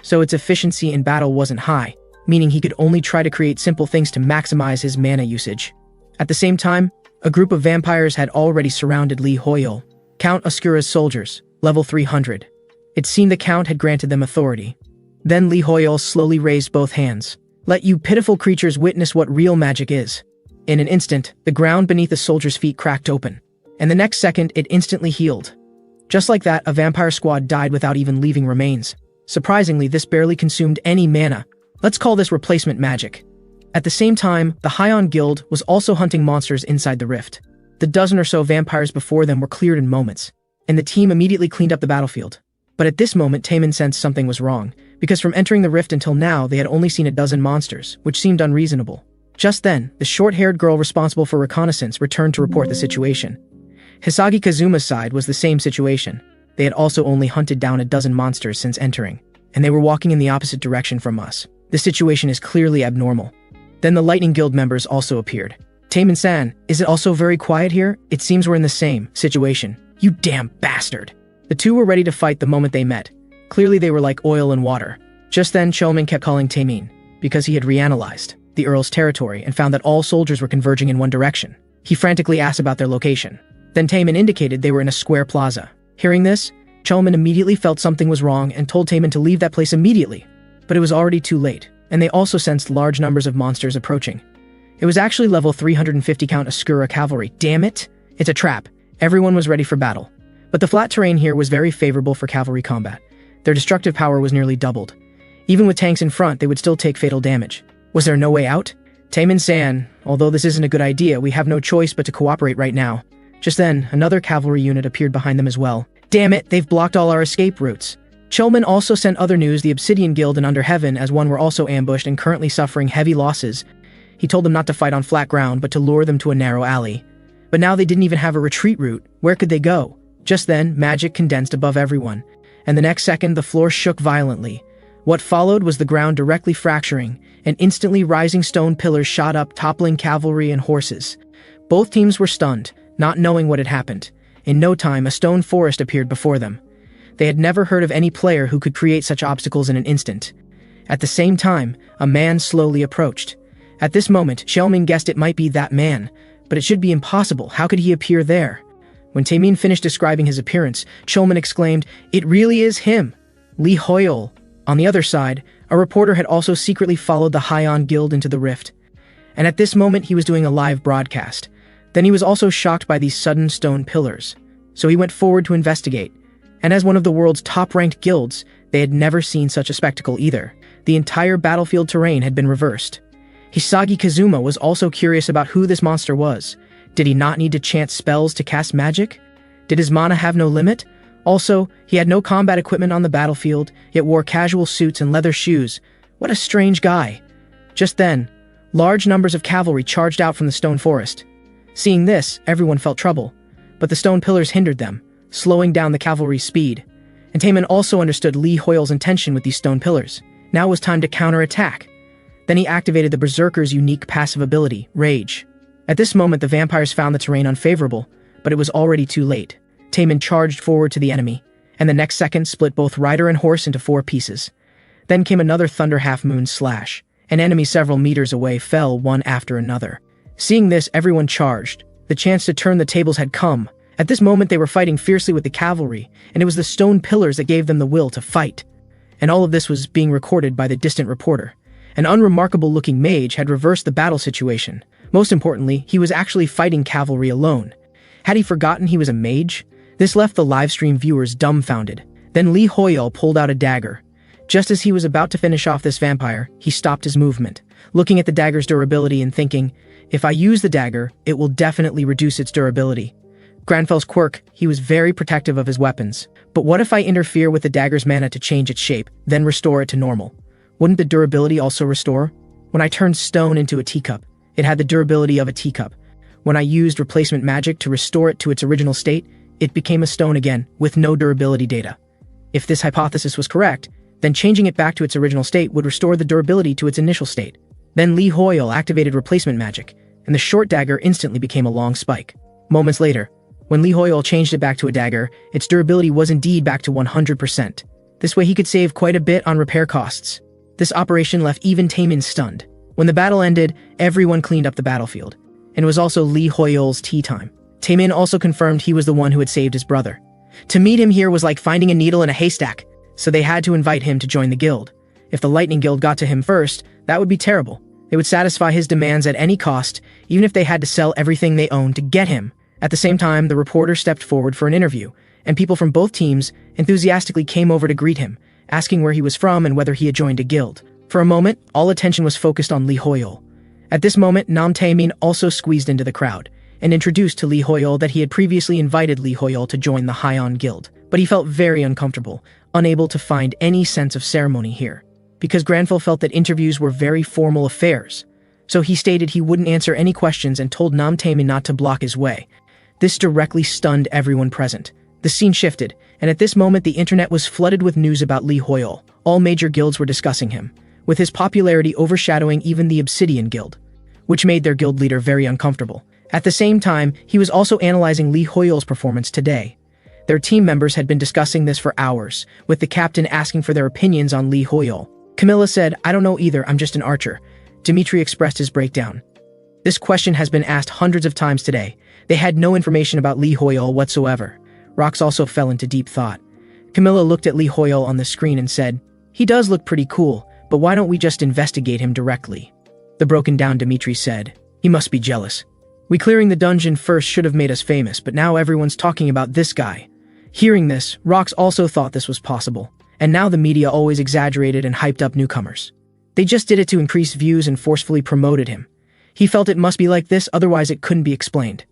So its efficiency in battle wasn't high, meaning he could only try to create simple things to maximize his mana usage. At the same time, a group of vampires had already surrounded Li Hoyol, Count Oscura's soldiers, level 300. It seemed the Count had granted them authority. Then Li Hoyol slowly raised both hands. Let you pitiful creatures witness what real magic is. In an instant, the ground beneath the soldier's feet cracked open, and the next second it instantly healed. Just like that, a vampire squad died without even leaving remains. Surprisingly, this barely consumed any mana. Let's call this replacement magic. At the same time, the Heian Guild was also hunting monsters inside the rift. The dozen or so vampires before them were cleared in moments, and the team immediately cleaned up the battlefield. But at this moment, Taemin sensed something was wrong, because from entering the rift until now, they had only seen a dozen monsters, which seemed unreasonable. Just then, the short-haired girl responsible for reconnaissance returned to report the situation. Hisagi Kazuma's side was the same situation. They had also only hunted down a dozen monsters since entering, and they were walking in the opposite direction from us. The situation is clearly abnormal. Then the Lightning Guild members also appeared. Taemin-san, is it also very quiet here? It seems we're in the same situation. You damn bastard. The two were ready to fight the moment they met. Clearly they were like oil and water. Just then, Shulman kept calling Taemin, because he had reanalyzed the Earl's territory and found that all soldiers were converging in one direction. He frantically asked about their location. Then Taemin indicated they were in a square plaza. Hearing this, Shulman immediately felt something was wrong and told Taemin to leave that place immediately. But it was already too late, and they also sensed large numbers of monsters approaching. It was actually level 350 Count Oscura cavalry. Damn it! It's a trap. Everyone was ready for battle. But the flat terrain here was very favorable for cavalry combat. Their destructive power was nearly doubled. Even with tanks in front, they would still take fatal damage. Was there no way out? Taemin-san, although this isn't a good idea, we have no choice but to cooperate right now. Just then, another cavalry unit appeared behind them as well. Damn it, they've blocked all our escape routes. Shulman also sent other news. The Obsidian Guild and Under Heaven as one were also ambushed and currently suffering heavy losses. He told them not to fight on flat ground, but to lure them to a narrow alley. But now they didn't even have a retreat route. Where could they go? Just then, magic condensed above everyone, and the next second the floor shook violently. What followed was the ground directly fracturing, and instantly rising stone pillars shot up, toppling cavalry and horses. Both teams were stunned, not knowing what had happened. In no time, a stone forest appeared before them. They had never heard of any player who could create such obstacles in an instant. At the same time, a man slowly approached. At this moment, Shulman guessed it might be that man, but it should be impossible. How could he appear there? When Taemin finished describing his appearance, Shulman exclaimed, "It really is him! Li Hoyol!" On the other side, a reporter had also secretly followed the Heian Guild into the rift. And at this moment, he was doing a live broadcast. Then he was also shocked by these sudden stone pillars. So he went forward to investigate. And as one of the world's top-ranked guilds, they had never seen such a spectacle either. The entire battlefield terrain had been reversed. Hisagi Kazuma was also curious about who this monster was. Did he not need to chant spells to cast magic? Did his mana have no limit? Also, he had no combat equipment on the battlefield, yet wore casual suits and leather shoes. What a strange guy. Just then, large numbers of cavalry charged out from the stone forest. Seeing this, everyone felt trouble, but the stone pillars hindered them, slowing down the cavalry's speed. And Taemin also understood Li Hoyol's intention with these stone pillars. Now it was time to counterattack. Then he activated the Berserker's unique passive ability, Rage. At this moment, the vampires found the terrain unfavorable, but it was already too late. Taemin charged forward to the enemy, and the next second split both rider and horse into 4 pieces. Then came another thunder half-moon slash. An enemy several meters away fell one after another. Seeing this, everyone charged. The chance to turn the tables had come. At this moment they were fighting fiercely with the cavalry, and it was the stone pillars that gave them the will to fight. And all of this was being recorded by the distant reporter. An unremarkable-looking mage had reversed the battle situation. Most importantly, he was actually fighting cavalry alone. Had he forgotten he was a mage? This left the livestream viewers dumbfounded. Then Lee Hoyol pulled out a dagger. Just as he was about to finish off this vampire, he stopped his movement, looking at the dagger's durability and thinking, if I use the dagger, it will definitely reduce its durability. Granfel's quirk, he was very protective of his weapons. But what if I interfere with the dagger's mana to change its shape, then restore it to normal? Wouldn't the durability also restore? When I turned stone into a teacup, it had the durability of a teacup. When I used replacement magic to restore it to its original state, it became a stone again, with no durability data. If this hypothesis was correct, then changing it back to its original state would restore the durability to its initial state. Then Lee Hoyol activated replacement magic, and the short dagger instantly became a long spike. Moments later, when Lee Hoyol changed it back to a dagger, its durability was indeed back to 100%. This way he could save quite a bit on repair costs. This operation left even Taemin stunned. When the battle ended, everyone cleaned up the battlefield. And it was also Lee Hoyol's tea time. Taemin also confirmed he was the one who had saved his brother. To meet him here was like finding a needle in a haystack, so they had to invite him to join the guild. If the Lightning Guild got to him first, that would be terrible. They would satisfy his demands at any cost, even if they had to sell everything they owned to get him. At the same time, the reporter stepped forward for an interview, and people from both teams enthusiastically came over to greet him, asking where he was from and whether he had joined a guild. For a moment, all attention was focused on Lee Hoyol. At this moment, Nam Taemin also squeezed into the crowd, and introduced to Lee Hoyol that he had previously invited Lee Hoyol to join the Hyon Guild, but he felt very uncomfortable, unable to find any sense of ceremony here, because Granfell felt that interviews were very formal affairs. So he stated he wouldn't answer any questions and told Nam Taemin not to block his way. This directly stunned everyone present. The scene shifted, and at this moment the internet was flooded with news about Lee Hoyol. All major guilds were discussing him, with his popularity overshadowing even the Obsidian Guild, which made their guild leader very uncomfortable. At the same time, he was also analyzing Lee Hoyol's performance today. Their team members had been discussing this for hours, with the captain asking for their opinions on Lee Hoyol. Camilla said, "I don't know either, I'm just an archer." Dimitri expressed his breakdown. This question has been asked hundreds of times today. They had no information about Lee Hoyol whatsoever. Rox also fell into deep thought. Camilla looked at Lee Hoyol on the screen and said, "He does look pretty cool, but why don't we just investigate him directly?" The broken-down Dimitri said, "He must be jealous. We clearing the dungeon first should have made us famous, but now everyone's talking about this guy." Hearing this, Rox also thought this was possible, and now the media always exaggerated and hyped up newcomers. They just did it to increase views and forcefully promoted him. He felt it must be like this, otherwise it couldn't be explained.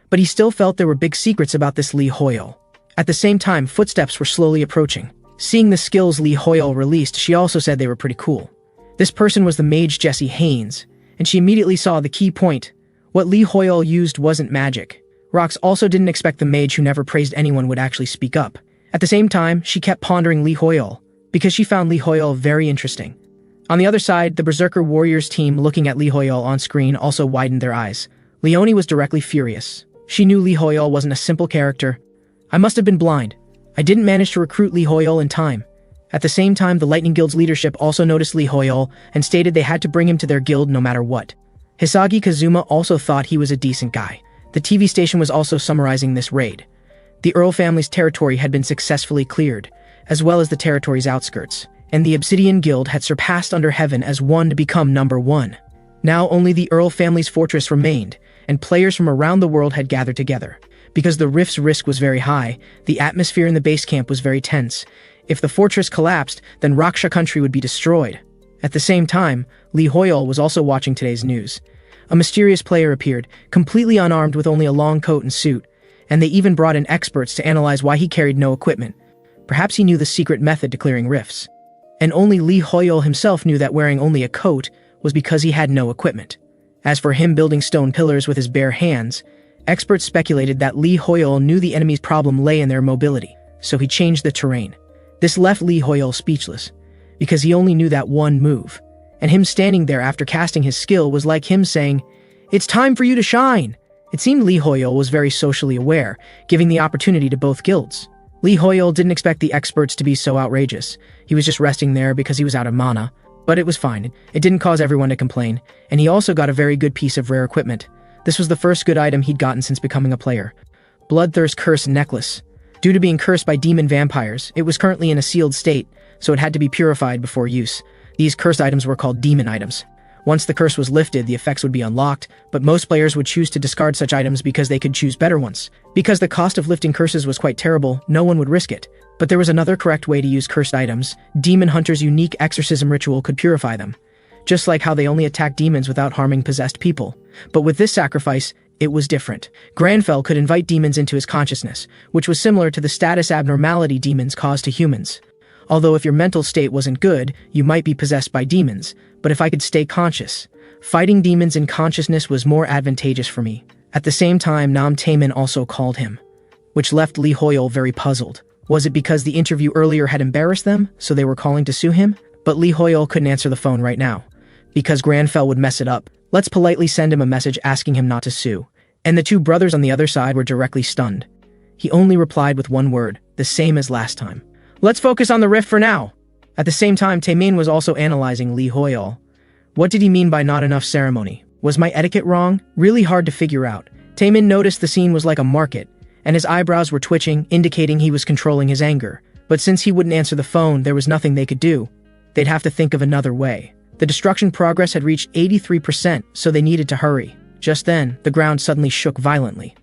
But he still felt there were big secrets about this Lee Hoyol. At the same time, footsteps were slowly approaching. Seeing the skills Lee Hoyol released, she also said they were pretty cool. This person was the mage Jesse Haynes, and she immediately saw the key point. What Lee Hoyol used wasn't magic. Rox also didn't expect the mage who never praised anyone would actually speak up. At the same time, she kept pondering Lee Hoyol, because she found Lee Hoyol very interesting. On the other side, the Berserker Warriors team looking at Lee Hoyol on screen also widened their eyes. Leonie was directly furious. She knew Lee Hoyol wasn't a simple character. "I must have been blind. I didn't manage to recruit Lee Hoyol in time." At the same time, the Lightning Guild's leadership also noticed Lee Hoyol and stated they had to bring him to their guild no matter what. Hisagi Kazuma also thought he was a decent guy. The TV station was also summarizing this raid. The Earl family's territory had been successfully cleared, as well as the territory's outskirts, and the Obsidian Guild had surpassed Under Heaven as one to become number 1. Now only the Earl family's fortress remained, and players from around the world had gathered together. Because the rift's risk was very high, the atmosphere in the base camp was very tense. If the fortress collapsed, then Raksha country would be destroyed. At the same time, Lee Hoyol was also watching today's news. A mysterious player appeared, completely unarmed with only a long coat and suit, and they even brought in experts to analyze why he carried no equipment. Perhaps he knew the secret method to clearing rifts. And only Lee Hoyol himself knew that wearing only a coat was because he had no equipment. As for him building stone pillars with his bare hands, experts speculated that Lee Hoyol knew the enemy's problem lay in their mobility, so he changed the terrain. This left Lee Hoyol speechless, because he only knew that one move, and him standing there after casting his skill was like him saying, "It's time for you to shine!" It seemed Lee Hoyol was very socially aware, giving the opportunity to both guilds. Lee Hoyle didn't expect the experts to be so outrageous. He was just resting there because he was out of mana. But it was fine. It didn't cause everyone to complain, and he also got a very good piece of rare equipment. This was the first good item he'd gotten since becoming a player. Bloodthirst Curse Necklace. Due to being cursed by demon vampires, it was currently in a sealed state, so it had to be purified before use. These cursed items were called demon items. Once the curse was lifted, the effects would be unlocked, but most players would choose to discard such items because they could choose better ones. Because the cost of lifting curses was quite terrible, no one would risk it. But there was another correct way to use cursed items. Demon Hunter's unique exorcism ritual could purify them. Just like how they only attack demons without harming possessed people. But with this sacrifice, it was different. Granfell could invite demons into his consciousness, which was similar to the status abnormality demons cause to humans. Although if your mental state wasn't good, you might be possessed by demons, but if I could stay conscious, fighting demons in consciousness was more advantageous for me. At the same time, Nam Taemin also called him, which left Lee Hoyle very puzzled. Was it because the interview earlier had embarrassed them, so they were calling to sue him? But Lee Hoyle couldn't answer the phone right now, because Granfell would mess it up. Let's politely send him a message asking him not to sue. And the two brothers on the other side were directly stunned. He only replied with one word, the same as last time. Let's focus on the rift for now. At the same time, Taemin was also analyzing Lee Hoyle. What did he mean by not enough ceremony? Was my etiquette wrong? Really hard to figure out. Taemin noticed the scene was like a market, and his eyebrows were twitching, indicating he was controlling his anger. But since he wouldn't answer the phone, there was nothing they could do. They'd have to think of another way. The destruction progress had reached 83%, so they needed to hurry. Just then, the ground suddenly shook violently.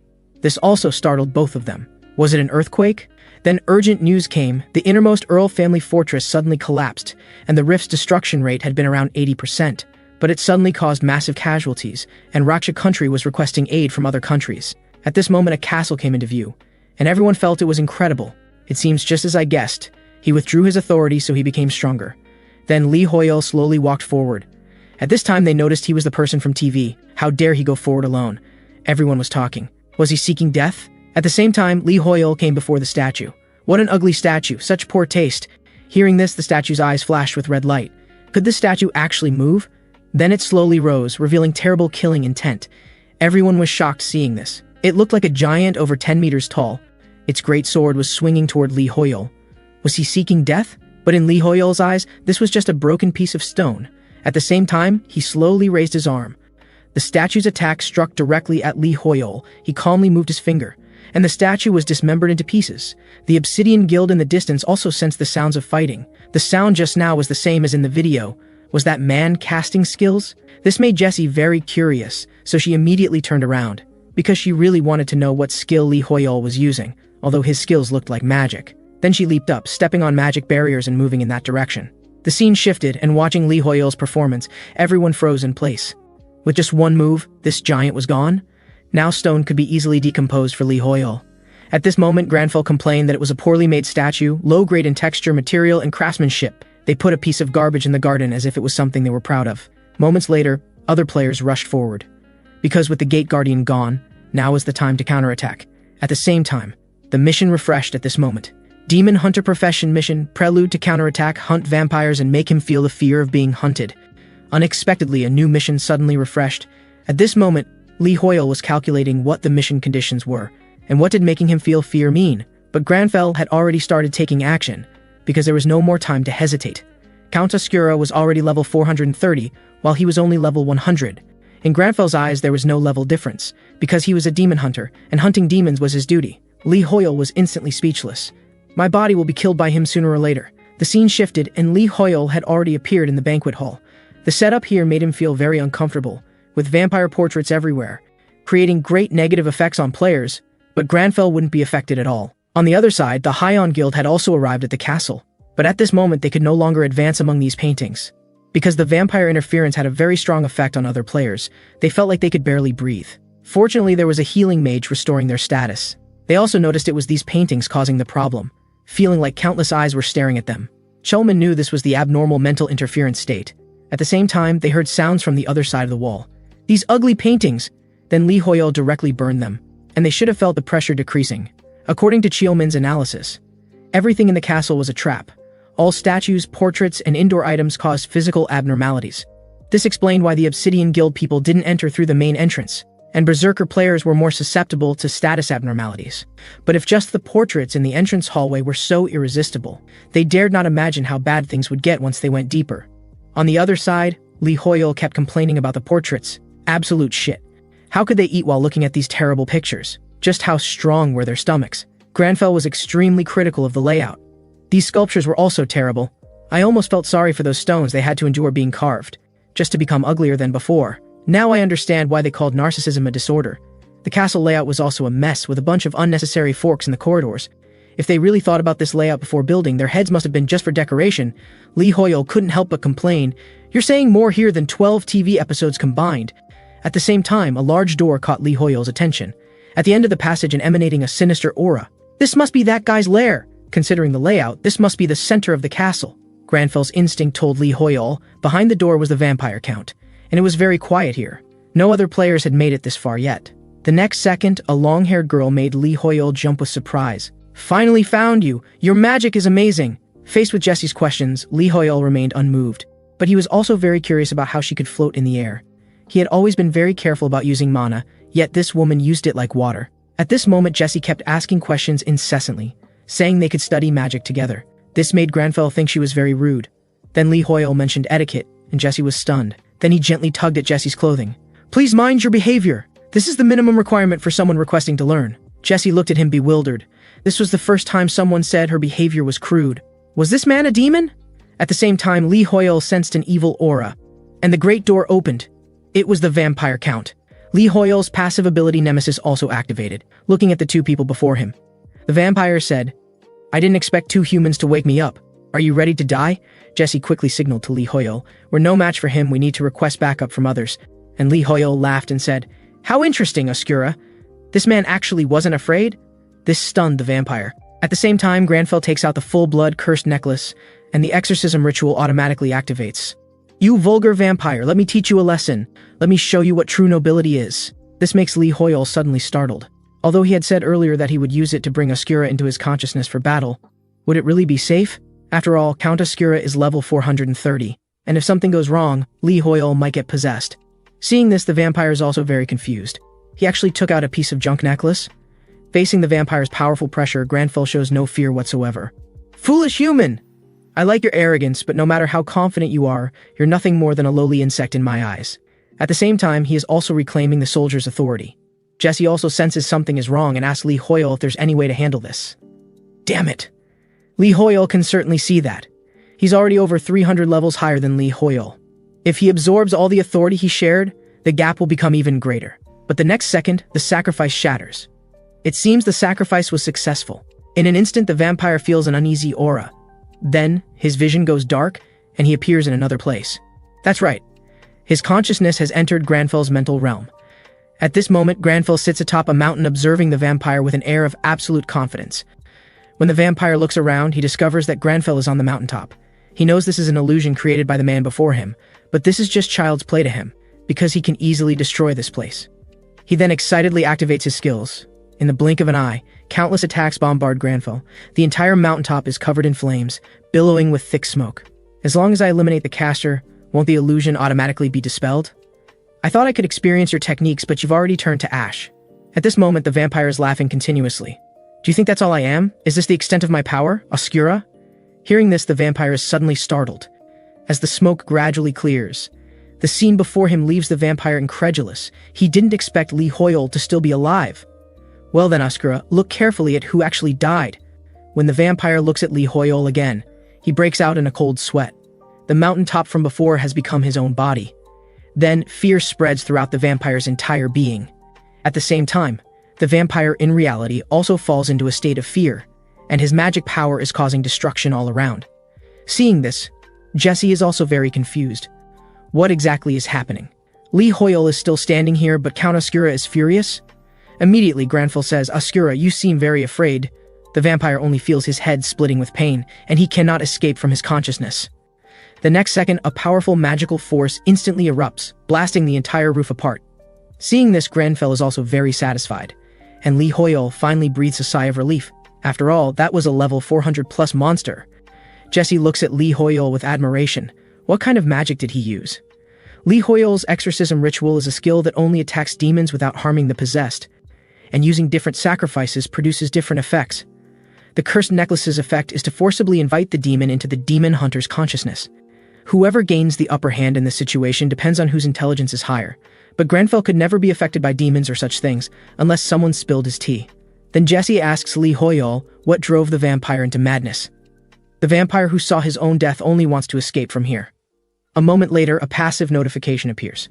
This also startled both of them. Was it an earthquake? Then urgent news came. The innermost Earl family fortress suddenly collapsed, and the rift's destruction rate had been around 80%. But it suddenly caused massive casualties, and Raksha country was requesting aid from other countries. At this moment, a castle came into view, and everyone felt it was incredible. It seems just as I guessed. He withdrew his authority, so he became stronger. Then Lee Hoyle slowly walked forward. At this time, they noticed he was the person from TV. How dare he go forward alone? Everyone was talking. Was he seeking death? At the same time, Lee Hoyle came before the statue. What an ugly statue, such poor taste. Hearing this, the statue's eyes flashed with red light. Could this statue actually move? Then it slowly rose, revealing terrible killing intent. Everyone was shocked seeing this. It looked like a giant over 10 meters tall. Its great sword was swinging toward Lee Hoyle. Was he seeking death? But in Lee Hoyle's eyes, this was just a broken piece of stone. At the same time, he slowly raised his arm. The statue's attack struck directly at Lee Hoyle. He calmly moved his finger, and the statue was dismembered into pieces. The Obsidian Guild in the distance also sensed the sounds of fighting. The sound just now was the same as in the video. Was that man casting skills? This made Jessie very curious, so she immediately turned around, because she really wanted to know what skill Lee Hoyle was using, although his skills looked like magic. Then she leaped up, stepping on magic barriers and moving in that direction. The scene shifted, and watching Lee Hoyle's performance, everyone froze in place. With just one move, this giant was gone. Now stone could be easily decomposed for Lee Hoyle. At this moment, Granfell complained that it was a poorly made statue, low-grade in texture, material, and craftsmanship. They put a piece of garbage in the garden as if it was something they were proud of. Moments later, other players rushed forward. Because with the Gate Guardian gone, now was the time to counterattack. At the same time, the mission refreshed at this moment. Demon Hunter Profession Mission, prelude to counterattack, hunt vampires and make him feel the fear of being hunted. Unexpectedly, a new mission suddenly refreshed. At this moment, Lee Hoyle was calculating what the mission conditions were, and what did making him feel fear mean. But Granfell had already started taking action, because there was no more time to hesitate. Count Oscura was already level 430, while he was only level 100. In Granfell's eyes, there was no level difference, because he was a demon hunter, and hunting demons was his duty. Lee Hoyle was instantly speechless. My body will be killed by him sooner or later. The scene shifted, and Lee Hoyle had already appeared in the banquet hall. The setup here made him feel very uncomfortable, with vampire portraits everywhere, creating great negative effects on players, but Granfell wouldn't be affected at all. On the other side, the Hyon Guild had also arrived at the castle, but at this moment they could no longer advance among these paintings. Because the vampire interference had a very strong effect on other players, they felt like they could barely breathe. Fortunately, there was a healing mage restoring their status. They also noticed it was these paintings causing the problem, feeling like countless eyes were staring at them. Chelman knew this was the abnormal mental interference state. At the same time, they heard sounds from the other side of the wall. These ugly paintings! Then Lee Hoyle directly burned them, and they should have felt the pressure decreasing. According to Cheolmin's analysis, everything in the castle was a trap. All statues, portraits, and indoor items caused physical abnormalities. This explained why the Obsidian Guild people didn't enter through the main entrance. and Berserker players were more susceptible to status abnormalities. But if just the portraits in the entrance hallway were so irresistible, they dared not imagine how bad things would get once they went deeper. On the other side, Lee Hoyle kept complaining about the portraits. Absolute shit. How could they eat while looking at these terrible pictures? Just how strong were their stomachs? Granfell was extremely critical of the layout. These sculptures were also terrible. I almost felt sorry for those stones they had to endure being carved, just to become uglier than before. Now I understand why they called narcissism a disorder. The castle layout was also a mess with a bunch of unnecessary forks in the corridors. If they really thought about this layout before building, their heads must have been just for decoration. Lee Hoyle couldn't help but complain, "You're saying more here than 12 TV episodes combined." At the same time, a large door caught Lee Hoyle's attention. At the end of the passage and emanating a sinister aura. This must be that guy's lair. Considering the layout, this must be the center of the castle. Granfell's instinct told Lee Hoyle behind the door was the vampire count, and it was very quiet here. No other players had made it this far yet. The next second, a long-haired girl made Lee Hoyle jump with surprise. "Finally found you! Your magic is amazing!" Faced with Jesse's questions, Lee Hoyle remained unmoved, but he was also very curious about how she could float in the air. He had always been very careful about using mana, yet this woman used it like water. At this moment, Jesse kept asking questions incessantly, saying they could study magic together. This made Granfell think she was very rude. Then Lee Hoyle mentioned etiquette, and Jesse was stunned. Then he gently tugged at Jesse's clothing. "Please mind your behavior. This is the minimum requirement for someone requesting to learn." Jesse looked at him bewildered. This was the first time someone said her behavior was crude. Was this man a demon? At the same time, Lee Hoyle sensed an evil aura, and the great door opened. It was the vampire count. Lee Hoyle's passive ability Nemesis also activated, looking at the two people before him. The vampire said, "I didn't expect two humans to wake me up. Are you ready to die?" Jesse quickly signaled to Lee Hoyle, "We're no match for him, we need to request backup from others." And Lee Hoyle laughed and said, "How interesting, Oscura. This man actually wasn't afraid?" This stunned the vampire. At the same time, Granfell takes out the full-blood cursed necklace, and the exorcism ritual automatically activates. "You vulgar vampire, let me teach you a lesson. Let me show you what true nobility is." This makes Lee Hoyle suddenly startled. Although he had said earlier that he would use it to bring Oscura into his consciousness for battle, would it really be safe? After all, Count Oscura is level 430, and if something goes wrong, Lee Hoyle might get possessed. Seeing this, the vampire is also very confused. He actually took out a piece of junk necklace. Facing the vampire's powerful pressure, Granfell shows no fear whatsoever. "Foolish human! I like your arrogance, but no matter how confident you are, you're nothing more than a lowly insect in my eyes." At the same time, he is also reclaiming the soldier's authority. Jesse also senses something is wrong and asks Lee Hoyle if there's any way to handle this. Damn it! Lee Hoyle can certainly see that. He's already over 300 levels higher than Lee Hoyle. If he absorbs all the authority he shared, the gap will become even greater. But the next second, the sacrifice shatters. It seems the sacrifice was successful. In an instant, the vampire feels an uneasy aura. Then, his vision goes dark, and he appears in another place. That's right. His consciousness has entered Granfell's mental realm. At this moment, Granfell sits atop a mountain observing the vampire with an air of absolute confidence. When the vampire looks around, he discovers that Granfell is on the mountaintop. He knows this is an illusion created by the man before him, but this is just child's play to him, because he can easily destroy this place. He then excitedly activates his skills. In the blink of an eye, countless attacks bombard Granfell. The entire mountaintop is covered in flames, billowing with thick smoke. As long as I eliminate the caster, won't the illusion automatically be dispelled? I thought I could experience your techniques, but you've already turned to ash. At this moment, the vampire is laughing continuously. Do you think that's all I am? Is this the extent of my power, Oscura? Hearing this, the vampire is suddenly startled. As the smoke gradually clears, the scene before him leaves the vampire incredulous. He didn't expect Lee Hoyle to still be alive. Well then, Oscura, look carefully at who actually died. When the vampire looks at Lee Hoyle again, he breaks out in a cold sweat. The mountaintop from before has become his own body. Then, fear spreads throughout the vampire's entire being. At the same time, the vampire in reality also falls into a state of fear, and his magic power is causing destruction all around. Seeing this, Jesse is also very confused. What exactly is happening? Lee Hoyle is still standing here, but Count Oscura is furious? Immediately, Granfell says, "Oscura, you seem very afraid." The vampire only feels his head splitting with pain, and he cannot escape from his consciousness. The next second, a powerful magical force instantly erupts, blasting the entire roof apart. Seeing this, Granfell is also very satisfied, and Lee Hoyle finally breathes a sigh of relief. After all, that was a level 400+ monster. Jesse looks at Lee Hoyle with admiration. What kind of magic did he use? Li Hoyol's exorcism ritual is a skill that only attacks demons without harming the possessed, and using different sacrifices produces different effects. The cursed necklace's effect is to forcibly invite the demon into the demon hunter's consciousness. Whoever gains the upper hand in this situation depends on whose intelligence is higher, but Grenfell could never be affected by demons or such things unless someone spilled his tea. Then Jesse asks Li Hoyol what drove the vampire into madness. The vampire who saw his own death only wants to escape from here. A moment later, a passive notification appears.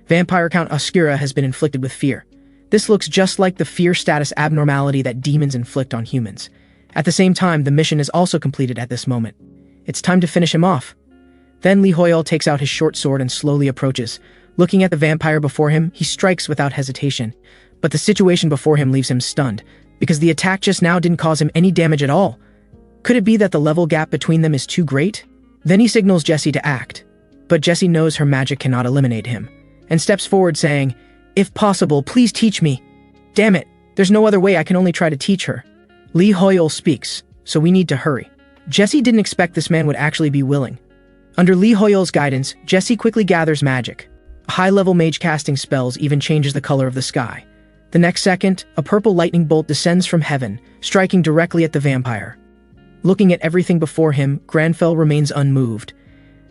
Vampire Count Oscura has been inflicted with fear. This looks just like the fear status abnormality that demons inflict on humans. At the same time, the mission is also completed at this moment. It's time to finish him off. Then Li Hoyol takes out his short sword and slowly approaches. Looking at the vampire before him, he strikes without hesitation. But the situation before him leaves him stunned, because the attack just now didn't cause him any damage at all. Could it be that the level gap between them is too great? Then he signals Jesse to act. But Jesse knows her magic cannot eliminate him, and steps forward saying, "If possible, please teach me." "Damn it, there's no other way, I can only try to teach her." Li Hoyol speaks, so we need to hurry. Jesse didn't expect this man would actually be willing. Under Li Hoyol's guidance, Jesse quickly gathers magic. A high-level mage casting spells even changes the color of the sky. The next second, a purple lightning bolt descends from heaven, striking directly at the vampire. Looking at everything before him, Grenfell remains unmoved.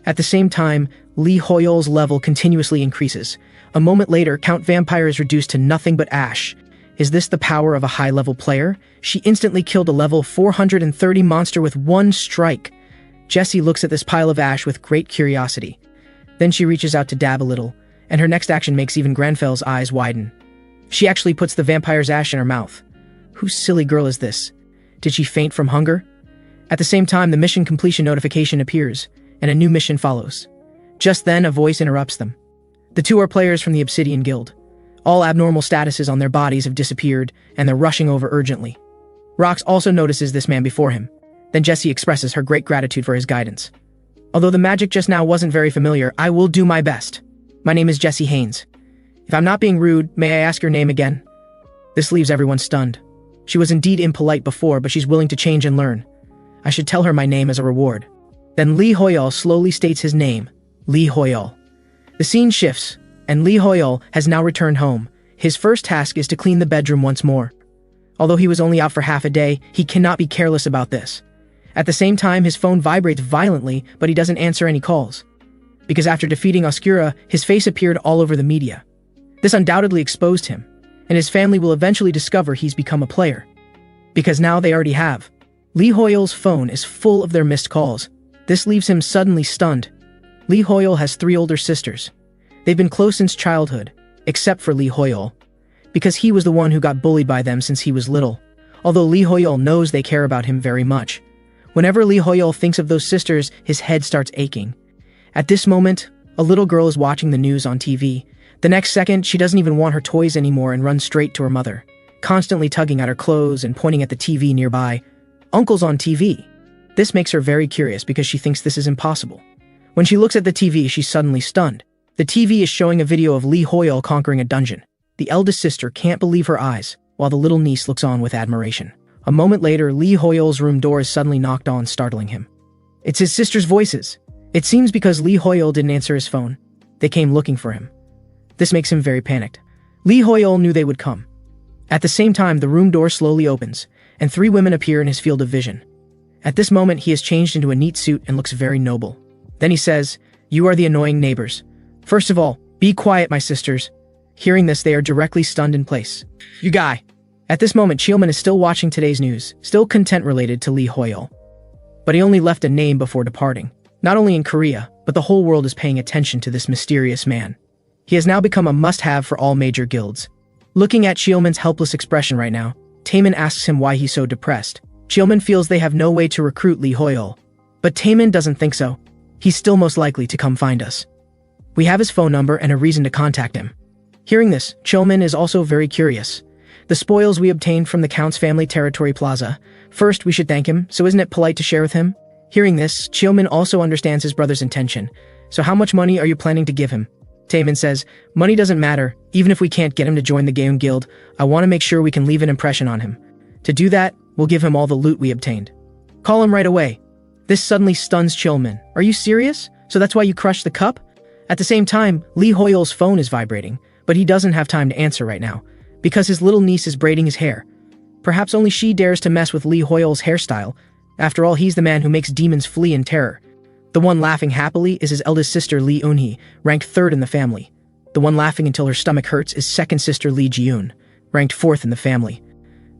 At the same time, Li Hoyol's level continuously increases. A moment later, Count Vampire is reduced to nothing but ash. Is this the power of a high-level player? She instantly killed a level 430 monster with one strike. Jesse looks at this pile of ash with great curiosity. Then she reaches out to dab a little, and her next action makes even Grenfell's eyes widen. She actually puts the vampire's ash in her mouth. Whose silly girl is this? Did she faint from hunger? At the same time, the mission completion notification appears, and a new mission follows. Just then, a voice interrupts them. The two are players from the Obsidian Guild. All abnormal statuses on their bodies have disappeared, and they're rushing over urgently. Rox also notices this man before him. Then Jesse expresses her great gratitude for his guidance. Although the magic just now wasn't very familiar, I will do my best. My name is Jesse Haynes. If I'm not being rude, may I ask your name again? This leaves everyone stunned. She was indeed impolite before, but she's willing to change and learn. I should tell her my name as a reward. Then Li Hoyol slowly states his name, Li Hoyol. The scene shifts, and Li Hoyol has now returned home. His first task is to clean the bedroom once more. Although he was only out for half a day, he cannot be careless about this. At the same time, his phone vibrates violently, but he doesn't answer any calls. Because after defeating Oscura, his face appeared all over the media. This undoubtedly exposed him, and his family will eventually discover he's become a player. Because now they already have. Li Hoyol's phone is full of their missed calls. This leaves him suddenly stunned. Li Hoyol has 3 older sisters. They've been close since childhood, except for Li Hoyol, because he was the one who got bullied by them since he was little. Although Li Hoyol knows they care about him very much. Whenever Li Hoyol thinks of those sisters, his head starts aching. At this moment, a little girl is watching the news on TV. The next second, she doesn't even want her toys anymore and runs straight to her mother, constantly tugging at her clothes and pointing at the TV nearby. "Uncle's on TV." This makes her very curious because she thinks this is impossible. When she looks at the TV, she's suddenly stunned. The TV is showing a video of Li Hoyol conquering a dungeon. The eldest sister can't believe her eyes, while the little niece looks on with admiration. A moment later, Li Hoyol's room door is suddenly knocked on, startling him. It's his sister's voices. It seems because Li Hoyol didn't answer his phone, they came looking for him. This makes him very panicked. Li Hoyol knew they would come. At the same time, the room door slowly opens, and 3 women appear in his field of vision. At this moment, he is changed into a neat suit and looks very noble. Then he says, "You are the annoying neighbors. First of all, be quiet, my sisters." Hearing this, they are directly stunned in place. "You guy." At this moment, Chielman is still watching today's news, still content related to Li Hoyol. But he only left a name before departing. Not only in Korea, but the whole world is paying attention to this mysterious man. He has now become a must-have for all major guilds. Looking at Chielman's helpless expression right now, Taemin asks him why he's so depressed. Chielman feels they have no way to recruit Li Hoyol. But Taemin doesn't think so. He's still most likely to come find us. We have his phone number and a reason to contact him. Hearing this, Chielman is also very curious. The spoils we obtained from the Count's family territory plaza. First, we should thank him, so isn't it polite to share with him? Hearing this, Chielman also understands his brother's intention. So how much money are you planning to give him? Taemin says, "Money doesn't matter. Even if we can't get him to join the game guild, I want to make sure we can leave an impression on him. To do that, we'll give him all the loot we obtained." "Call him right away." This suddenly stuns Chielman. "Are you serious? So that's why you crushed the cup?" At the same time, Lee Hoyol's phone is vibrating, but he doesn't have time to answer right now, because his little niece is braiding his hair. Perhaps only she dares to mess with Lee Hoyol's hairstyle. After all, he's the man who makes demons flee in terror. The one laughing happily is his eldest sister Lee Eunhee, ranked 3rd in the family. The one laughing until her stomach hurts is 2nd sister Lee Jiun, ranked 4th in the family.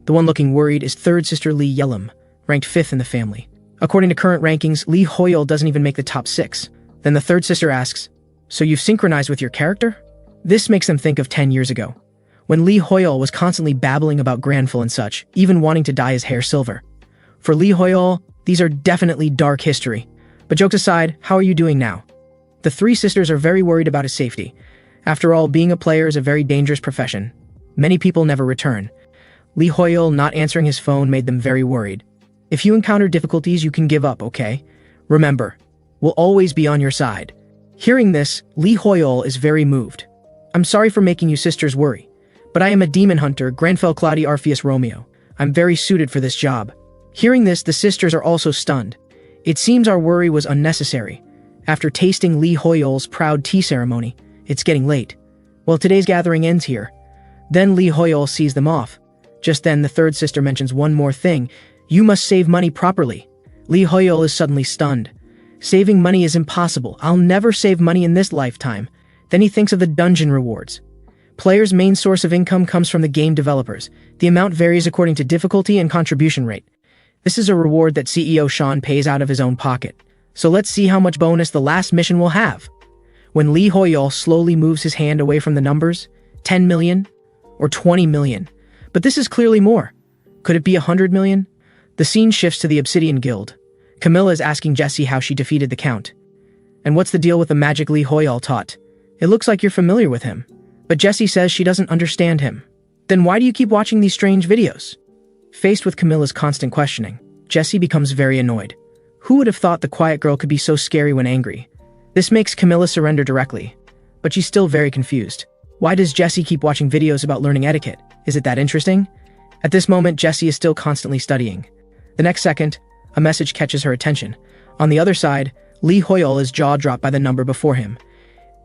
The one looking worried is 3rd sister Lee Yelim, ranked 5th in the family. According to current rankings, Lee Hoyol doesn't even make the top 6. Then the 3rd sister asks, "So you've synchronized with your character?" This makes them think of 10 years ago, when Lee Hoyol was constantly babbling about Granful and such, even wanting to dye his hair silver. For Lee Hoyol, these are definitely dark history. But jokes aside, how are you doing now? The 3 sisters are very worried about his safety. After all, being a player is a very dangerous profession. Many people never return. Lee Hoyol not answering his phone made them very worried. If you encounter difficulties, you can give up, okay? Remember, we'll always be on your side. Hearing this, Lee Hoyol is very moved. "I'm sorry for making you sisters worry, but I am a demon hunter, Granfell Claudi Arpheus Romeo. I'm very suited for this job." Hearing this, the sisters are also stunned. It seems our worry was unnecessary. After tasting Lee Hoyol's proud tea ceremony, it's getting late. Well, today's gathering ends here. Then Lee Hoyol sees them off. Just then, the 3rd sister mentions one more thing. "You must save money properly." Lee Hoyol is suddenly stunned. Saving money is impossible. I'll never save money in this lifetime. Then he thinks of the dungeon rewards. Players' main source of income comes from the game developers. The amount varies according to difficulty and contribution rate. This is a reward that CEO Sean pays out of his own pocket. So let's see how much bonus the last mission will have. When Lee Hoyol slowly moves his hand away from the numbers, 10 million or 20 million. But this is clearly more. Could it be 100 million? The scene shifts to the Obsidian Guild. Camilla is asking Jessie how she defeated the Count. And what's the deal with the magic Lee Hoyol taught? It looks like you're familiar with him. But Jessie says she doesn't understand him. Then why do you keep watching these strange videos? Faced with Camilla's constant questioning, Jessie becomes very annoyed. Who would have thought the quiet girl could be so scary when angry? This makes Camilla surrender directly, but she's still very confused. Why does Jessie keep watching videos about learning etiquette? Is it that interesting? At this moment, Jessie is still constantly studying. The next second, a message catches her attention. On the other side, Lee Hoyol is jaw-dropped by the number before him.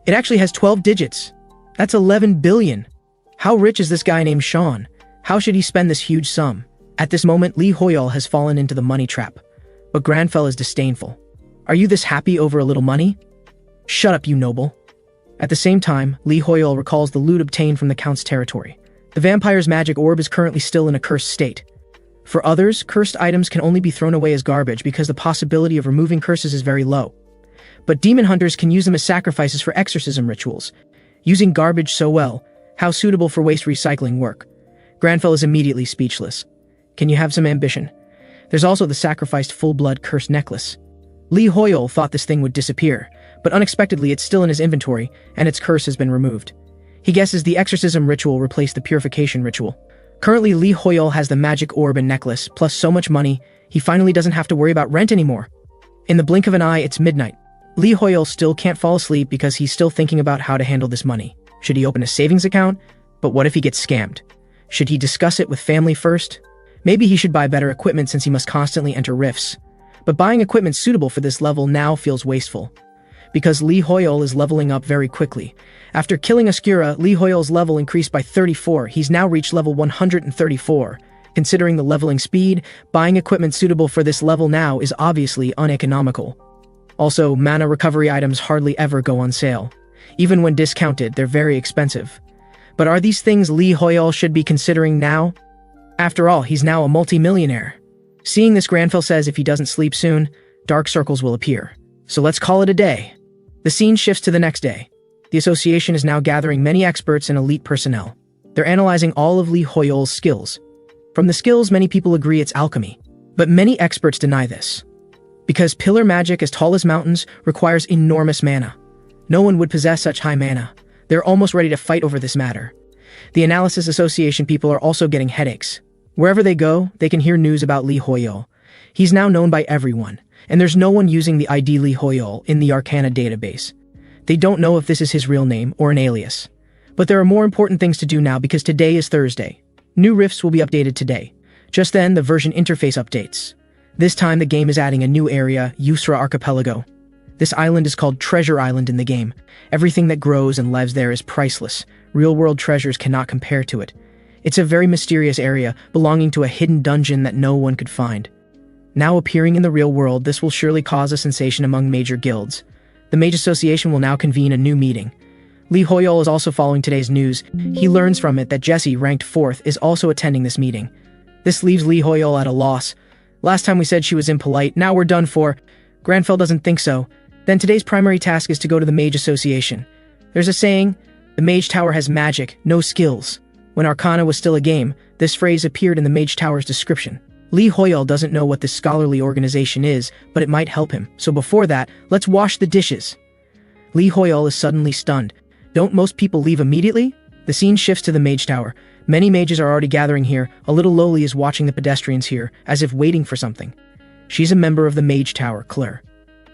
It actually has 12 digits. That's 11 billion. How rich is this guy named Sean? How should he spend this huge sum? At this moment, Lee Hoyol has fallen into the money trap. But Granfell is disdainful. "Are you this happy over a little money? Shut up, you noble." At the same time, Lee Hoyol recalls the loot obtained from the Count's territory. The vampire's magic orb is currently still in a cursed state. For others, cursed items can only be thrown away as garbage because the possibility of removing curses is very low. But demon hunters can use them as sacrifices for exorcism rituals. Using garbage so well, how suitable for waste recycling work. Granfell is immediately speechless. Can you have some ambition? There's also the sacrificed full-blood cursed necklace. Lee Hoyol thought this thing would disappear, but unexpectedly it's still in his inventory, and its curse has been removed. He guesses the exorcism ritual replaced the purification ritual. Currently, Lee Hoyol has the magic orb and necklace, plus so much money, he finally doesn't have to worry about rent anymore. In the blink of an eye, it's midnight. Lee Hoyol still can't fall asleep because he's still thinking about how to handle this money. Should he open a savings account? But what if he gets scammed? Should he discuss it with family first? Maybe he should buy better equipment since he must constantly enter rifts. But buying equipment suitable for this level now feels wasteful. Because Lee Hoyol is leveling up very quickly. After killing Ascura, Lee Hoyol's level increased by 34. He's now reached level 134. Considering the leveling speed, buying equipment suitable for this level now is obviously uneconomical. Also, mana recovery items hardly ever go on sale. Even when discounted, they're very expensive. But are these things Lee Hoyol should be considering now? After all, he's now a multi-millionaire. Seeing this, Granfell says if he doesn't sleep soon, dark circles will appear. So let's call it a day. The scene shifts to the next day. The association is now gathering many experts and elite personnel. They're analyzing all of Lee Hoyol's skills. From the skills, many people agree it's alchemy. But many experts deny this. Because pillar magic as tall as mountains requires enormous mana. No one would possess such high mana. They're almost ready to fight over this matter. The Analysis Association people are also getting headaches. Wherever they go, they can hear news about Lee Hoyol. He's now known by everyone, and there's no one using the ID Lee Hoyol in the Arcana database. They don't know if this is his real name or an alias. But there are more important things to do now because today is Thursday. New rifts will be updated today. Just then, the version interface updates. This time, the game is adding a new area, Yusra Archipelago. This island is called Treasure Island in the game. Everything that grows and lives there is priceless. Real-world treasures cannot compare to it. It's a very mysterious area, belonging to a hidden dungeon that no one could find. Now appearing in the real world, this will surely cause a sensation among major guilds. The Mage Association will now convene a new meeting. Lee Hoyol is also following today's news. He learns from it that Jessie, ranked 4th, is also attending this meeting. This leaves Lee Hoyol at a loss. Last time we said she was impolite, now we're done for. Granfell doesn't think so. Then today's primary task is to go to the Mage Association. There's a saying, the Mage Tower has magic, no skills. When Arcana was still a game, this phrase appeared in the Mage Tower's description. Lee Hoyol doesn't know what this scholarly organization is, but it might help him. So before that, let's wash the dishes. Lee Hoyol is suddenly stunned. Don't most people leave immediately? The scene shifts to the Mage Tower. Many mages are already gathering here. A little Loli is watching the pedestrians here, as if waiting for something. She's a member of the Mage Tower, Claire.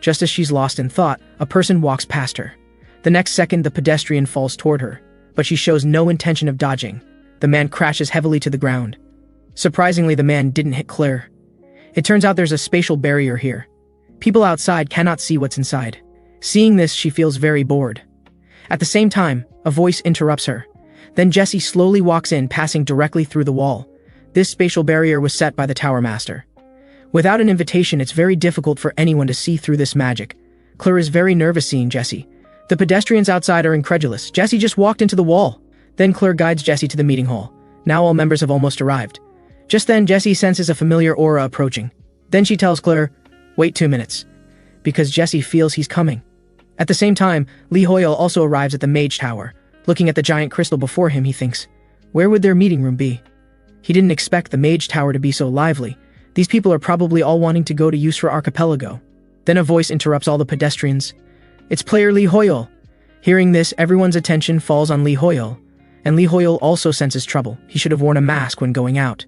Just as she's lost in thought, a person walks past her. The next second, the pedestrian falls toward her, but she shows no intention of dodging. The man crashes heavily to the ground. Surprisingly, the man didn't hit Claire. It turns out there's a spatial barrier here. People outside cannot see what's inside. Seeing this, she feels very bored. At the same time, a voice interrupts her. Then Jessie slowly walks in, passing directly through the wall. This spatial barrier was set by the Tower Master. Without an invitation, it's very difficult for anyone to see through this magic. Claire is very nervous seeing Jessie. The pedestrians outside are incredulous. Jessie just walked into the wall. Then Claire guides Jessie to the meeting hall. Now all members have almost arrived. Just then, Jessie senses a familiar aura approaching. Then she tells Claire, wait 2 minutes, because Jessie feels he's coming. At the same time, Lee Hoyol also arrives at the Mage Tower. Looking at the giant crystal before him, he thinks, where would their meeting room be? He didn't expect the Mage Tower to be so lively. These people are probably all wanting to go to Yusra Archipelago. Then a voice interrupts all the pedestrians. It's player Lee Hoyol. Hearing this, everyone's attention falls on Lee Hoyol. And Lee Hoyol also senses trouble. He should have worn a mask when going out.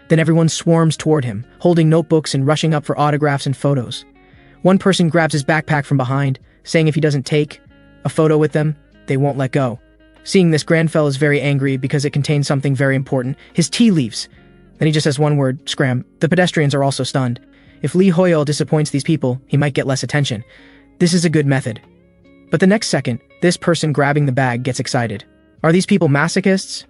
Then everyone swarms toward him, holding notebooks and rushing up for autographs and photos. One person grabs his backpack from behind, saying if he doesn't take a photo with them, they won't let go. Seeing this, Granfell is very angry because it contains something very important. His tea leaves. Then he just says one word, scram. The pedestrians are also stunned. If Lee Hoyol disappoints these people, he might get less attention. This is a good method. But the next second, this person grabbing the bag gets excited. Are these people masochists?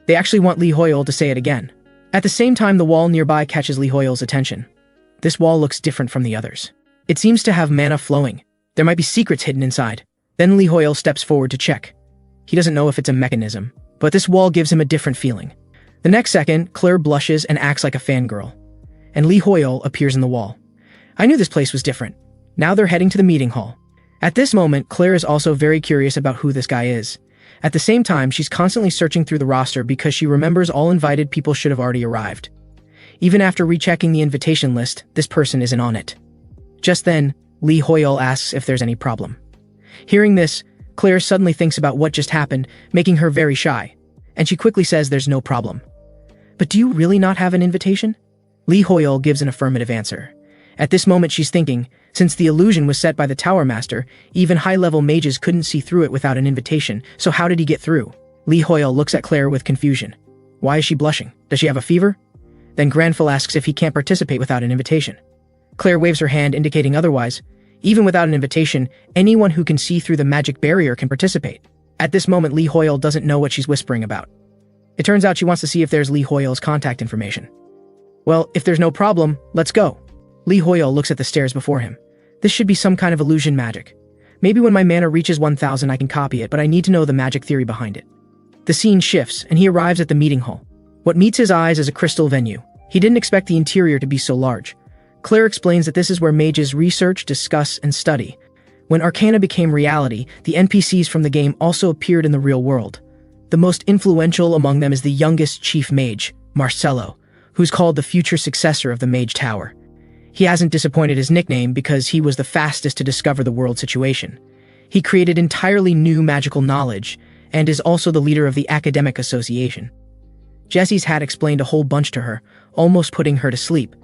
They actually want Lee Hoyol to say it again. At the same time, the wall nearby catches Lee Hoyol's attention. This wall looks different from the others. It seems to have mana flowing. There might be secrets hidden inside. Then Lee Hoyol steps forward to check. He doesn't know if it's a mechanism, but this wall gives him a different feeling. The next second, Claire blushes and acts like a fangirl. And Lee Hoyol appears in the wall. I knew this place was different. Now they're heading to the meeting hall. At this moment, Claire is also very curious about who this guy is. At the same time, she's constantly searching through the roster because she remembers all invited people should have already arrived. Even after rechecking the invitation list, this person isn't on it. Just then, Lee Hoyol asks if there's any problem. Hearing this, Claire suddenly thinks about what just happened, making her very shy. And she quickly says there's no problem. But do you really not have an invitation? Lee Hoyol gives an affirmative answer. At this moment she's thinking, since the illusion was set by the Tower Master, even high-level mages couldn't see through it without an invitation, so how did he get through? Lee Hoyol looks at Claire with confusion. Why is she blushing? Does she have a fever? Then Granfell asks if he can't participate without an invitation. Claire waves her hand indicating otherwise. Even without an invitation, anyone who can see through the magic barrier can participate. At this moment, Lee Hoyol doesn't know what she's whispering about. It turns out she wants to see if there's Lee Hoyol's contact information. Well, if there's no problem, let's go. Lee Hoyol looks at the stairs before him. This should be some kind of illusion magic. Maybe when my mana reaches 1000 I can copy it, but I need to know the magic theory behind it. The scene shifts, and he arrives at the meeting hall. What meets his eyes is a crystal venue. He didn't expect the interior to be so large. Claire explains that this is where mages research, discuss, and study. When Arcana became reality, the NPCs from the game also appeared in the real world. The most influential among them is the youngest chief mage, Marcello, who's called the future successor of the Mage Tower. He hasn't disappointed his nickname because he was the fastest to discover the world situation. He created entirely new magical knowledge, and is also the leader of the Academic Association. Jessie's had explained a whole bunch to her, almost putting her to sleep.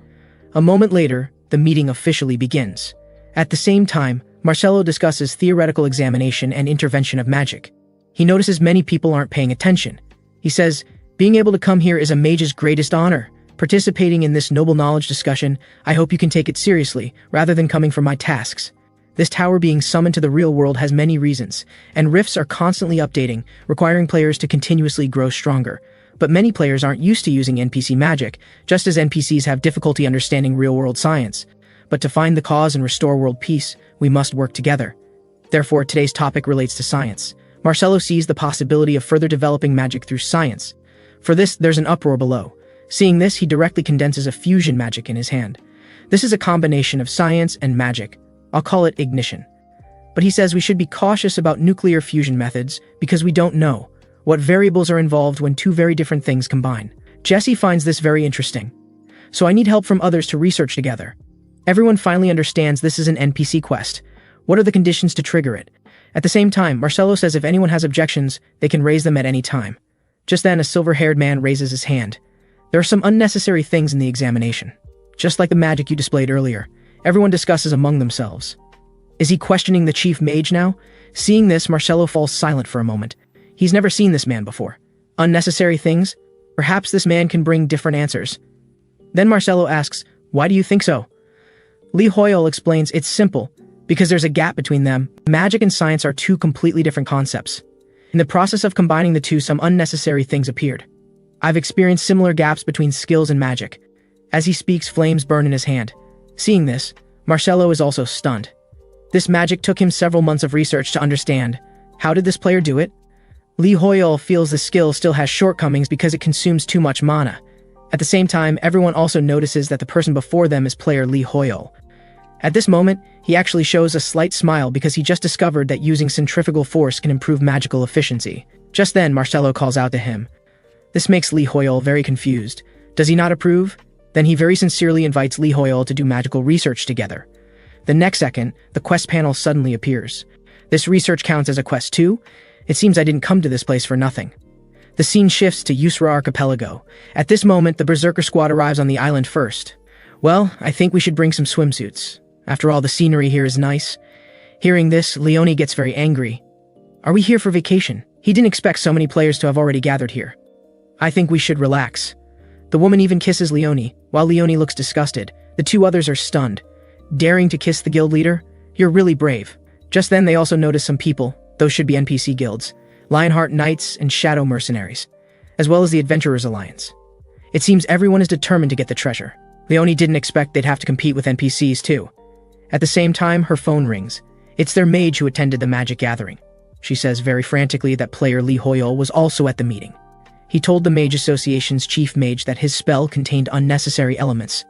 A moment later, the meeting officially begins. At the same time, Marcello discusses theoretical examination and intervention of magic. He notices many people aren't paying attention. He says, being able to come here is a mage's greatest honor. Participating in this noble knowledge discussion, I hope you can take it seriously, rather than coming for my tasks. This tower being summoned to the real world has many reasons, and rifts are constantly updating, requiring players to continuously grow stronger. But many players aren't used to using NPC magic, just as NPCs have difficulty understanding real-world science. But to find the cause and restore world peace, we must work together. Therefore, today's topic relates to science. Marcelo sees the possibility of further developing magic through science. For this, there's an uproar below. Seeing this, he directly condenses a fusion magic in his hand. This is a combination of science and magic. I'll call it ignition. But he says we should be cautious about nuclear fusion methods because we don't know what variables are involved when two very different things combine. Jesse finds this very interesting. So I need help from others to research together. Everyone finally understands this is an NPC quest. What are the conditions to trigger it? At the same time, Marcelo says if anyone has objections, they can raise them at any time. Just then, a silver-haired man raises his hand. There are some unnecessary things in the examination. Just like the magic you displayed earlier, everyone discusses among themselves. Is he questioning the chief mage now? Seeing this, Marcelo falls silent for a moment. He's never seen this man before. Unnecessary things? Perhaps this man can bring different answers. Then Marcelo asks, why do you think so? Lee Hoyle explains it's simple, because there's a gap between them. Magic and science are two completely different concepts. In the process of combining the two, some unnecessary things appeared. I've experienced similar gaps between skills and magic. As he speaks, flames burn in his hand. Seeing this, Marcelo is also stunned. This magic took him several months of research to understand. How did this player do it? Lee Hoyle feels the skill still has shortcomings because it consumes too much mana. At the same time, everyone also notices that the person before them is player Lee Hoyle. At this moment, he actually shows a slight smile because he just discovered that using centrifugal force can improve magical efficiency. Just then, Marcelo calls out to him. This makes Lee Hoyle very confused. Does he not approve? Then he very sincerely invites Lee Hoyle to do magical research together. The next second, the quest panel suddenly appears. This research counts as a quest too? It seems I didn't come to this place for nothing. The scene shifts to Yusra Archipelago. At this moment, the Berserker squad arrives on the island first. Well, I think we should bring some swimsuits. After all, the scenery here is nice. Hearing this, Leone gets very angry. Are we here for vacation? He didn't expect so many players to have already gathered here. I think we should relax. The woman even kisses Leone, while Leone looks disgusted. The two others are stunned. Daring to kiss the guild leader? You're really brave. Just then they also notice some people. Those should be NPC guilds. Lionheart Knights and Shadow Mercenaries, as well as the Adventurers Alliance. It seems everyone is determined to get the treasure. Leone didn't expect they'd have to compete with NPCs too. At the same time, her phone rings. It's their mage who attended the magic gathering. She says very frantically that player Lee Hoyle was also at the meeting. He told the Mage Association's chief mage that his spell contained unnecessary elements.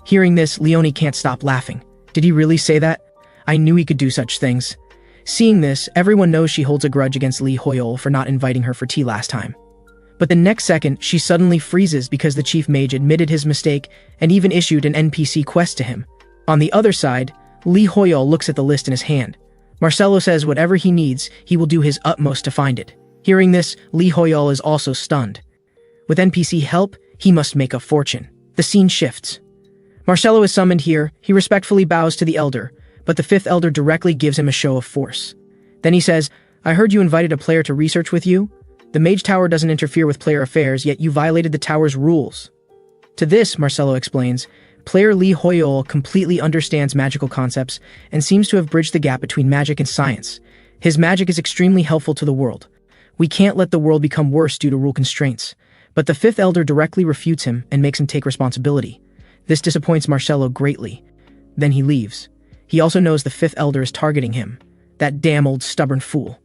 Hearing this, Leone can't stop laughing. Did he really say that? I knew he could do such things. Seeing this, everyone knows she holds a grudge against Lee Hoyle for not inviting her for tea last time. But the next second, she suddenly freezes because the chief mage admitted his mistake and even issued an NPC quest to him. On the other side, Lee Hoyle looks at the list in his hand. Marcelo says whatever he needs, he will do his utmost to find it. Hearing this, Lee Hoyle is also stunned. With NPC help, he must make a fortune. The scene shifts. Marcelo is summoned here. He respectfully bows to the elder, but the fifth elder directly gives him a show of force. Then he says, I heard you invited a player to research with you? The Mage Tower doesn't interfere with player affairs, yet you violated the tower's rules. To this, Marcelo explains, player Lee Hoyle completely understands magical concepts and seems to have bridged the gap between magic and science. His magic is extremely helpful to the world. We can't let the world become worse due to rule constraints. But the fifth elder directly refutes him and makes him take responsibility. This disappoints Marcelo greatly. Then he leaves. He also knows the fifth elder is targeting him. That damn old stubborn fool.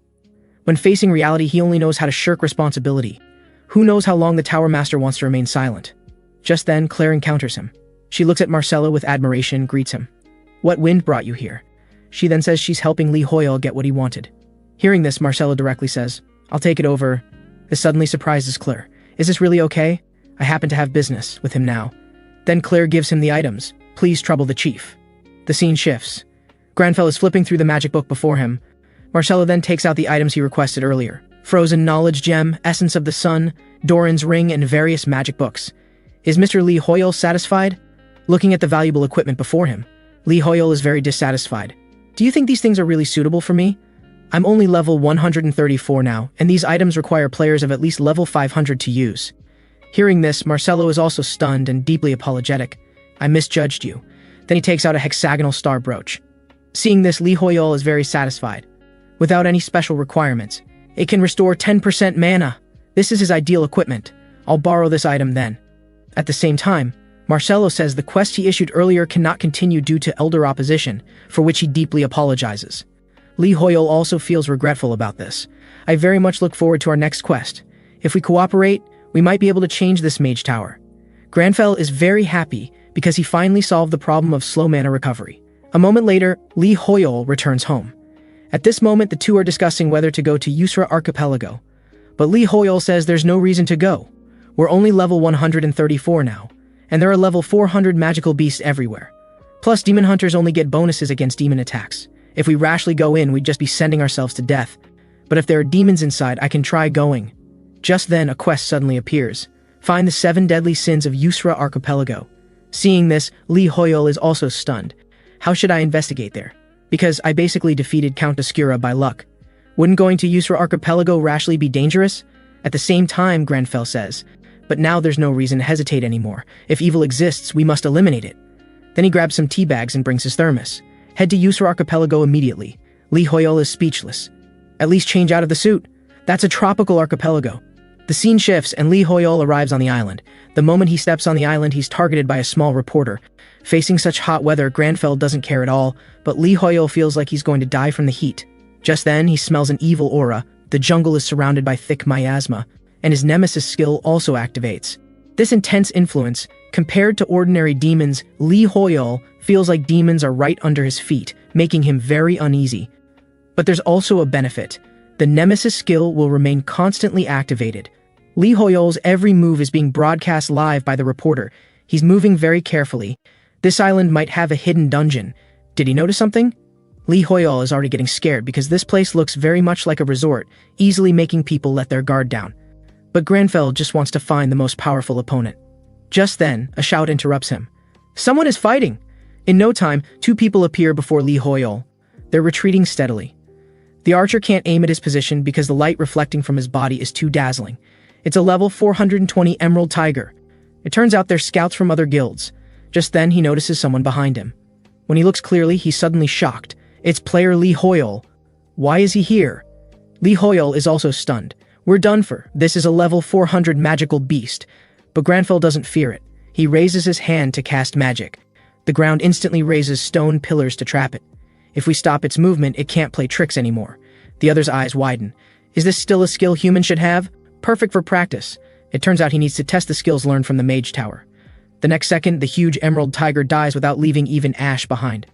When facing reality, he only knows how to shirk responsibility. Who knows how long the Tower Master wants to remain silent? Just then, Claire encounters him. She looks at Marcelo with admiration and greets him. What wind brought you here? She then says she's helping Lee Hoyle get what he wanted. Hearing this, Marcelo directly says, I'll take it over. This suddenly surprises Claire. Is this really okay? I happen to have business with him now. Then Claire gives him the items. Please trouble the chief. The scene shifts. Granfell is flipping through the magic book before him. Marcelo then takes out the items he requested earlier. Frozen Knowledge Gem, Essence of the Sun, Doran's Ring, and various magic books. Is Mr. Lee Hoyle satisfied? Looking at the valuable equipment before him, Lee Hoyle is very dissatisfied. Do you think these things are really suitable for me? I'm only level 134 now, and these items require players of at least level 500 to use. Hearing this, Marcelo is also stunned and deeply apologetic. I misjudged you. Then he takes out a hexagonal star brooch. Seeing this, Lee Hoyol is very satisfied. Without any special requirements, it can restore 10% mana. This is his ideal equipment. I'll borrow this item then. At the same time, Marcelo says the quest he issued earlier cannot continue due to elder opposition, for which he deeply apologizes. Lee Hoyol also feels regretful about this. I very much look forward to our next quest. If we cooperate, we might be able to change this mage tower. Granfell is very happy because he finally solved the problem of slow mana recovery. A moment later, Lee Hoyol returns home. At this moment, the two are discussing whether to go to Yusra Archipelago. But Lee Hoyol says there's no reason to go. We're only level 134 now, and there are level 400 magical beasts everywhere. Plus, demon hunters only get bonuses against demon attacks. If we rashly go in, we'd just be sending ourselves to death. But if there are demons inside, I can try going. Just then, a quest suddenly appears. Find the 7 deadly sins of Yusra Archipelago. Seeing this, Lee Hoyol is also stunned. How should I investigate there? Because I basically defeated Count Oscura by luck. Wouldn't going to Yusra Archipelago rashly be dangerous? At the same time, Granfell says, but now there's no reason to hesitate anymore. If evil exists, we must eliminate it. Then he grabs some tea bags and brings his thermos. Head to Yusra Archipelago immediately. Lee Hoyol is speechless. At least change out of the suit. That's a tropical archipelago. The scene shifts and Lee Hoyol arrives on the island. The moment he steps on the island, he's targeted by a small reporter. Facing such hot weather, Granfell doesn't care at all, but Lee Hoyol feels like he's going to die from the heat. Just then, he smells an evil aura. The jungle is surrounded by thick miasma, and his nemesis skill also activates. This intense influence, compared to ordinary demons, Lee Hoyol feels like demons are right under his feet, making him very uneasy. But there's also a benefit. The nemesis skill will remain constantly activated. Lee Hoyol's every move is being broadcast live by the reporter. He's moving very carefully. This island might have a hidden dungeon. Did he notice something? Lee Hoyol is already getting scared because this place looks very much like a resort, easily making people let their guard down. But Granfell just wants to find the most powerful opponent. Just then, a shout interrupts him. Someone is fighting! In no time, 2 people appear before Lee Hoyol. They're retreating steadily. The archer can't aim at his position because the light reflecting from his body is too dazzling. It's a level 420 Emerald Tiger. It turns out they're scouts from other guilds. Just then, he notices someone behind him. When he looks clearly, he's suddenly shocked. It's player Lee Hoyol. Why is he here? Lee Hoyol is also stunned. We're done for. This is a level 400 magical beast. But Granfell doesn't fear it. He raises his hand to cast magic. The ground instantly raises stone pillars to trap it. If we stop its movement, it can't play tricks anymore. The other's eyes widen. Is this still a skill humans should have? Perfect for practice. It turns out he needs to test the skills learned from the mage tower. The next second, the huge emerald tiger dies without leaving even ash behind.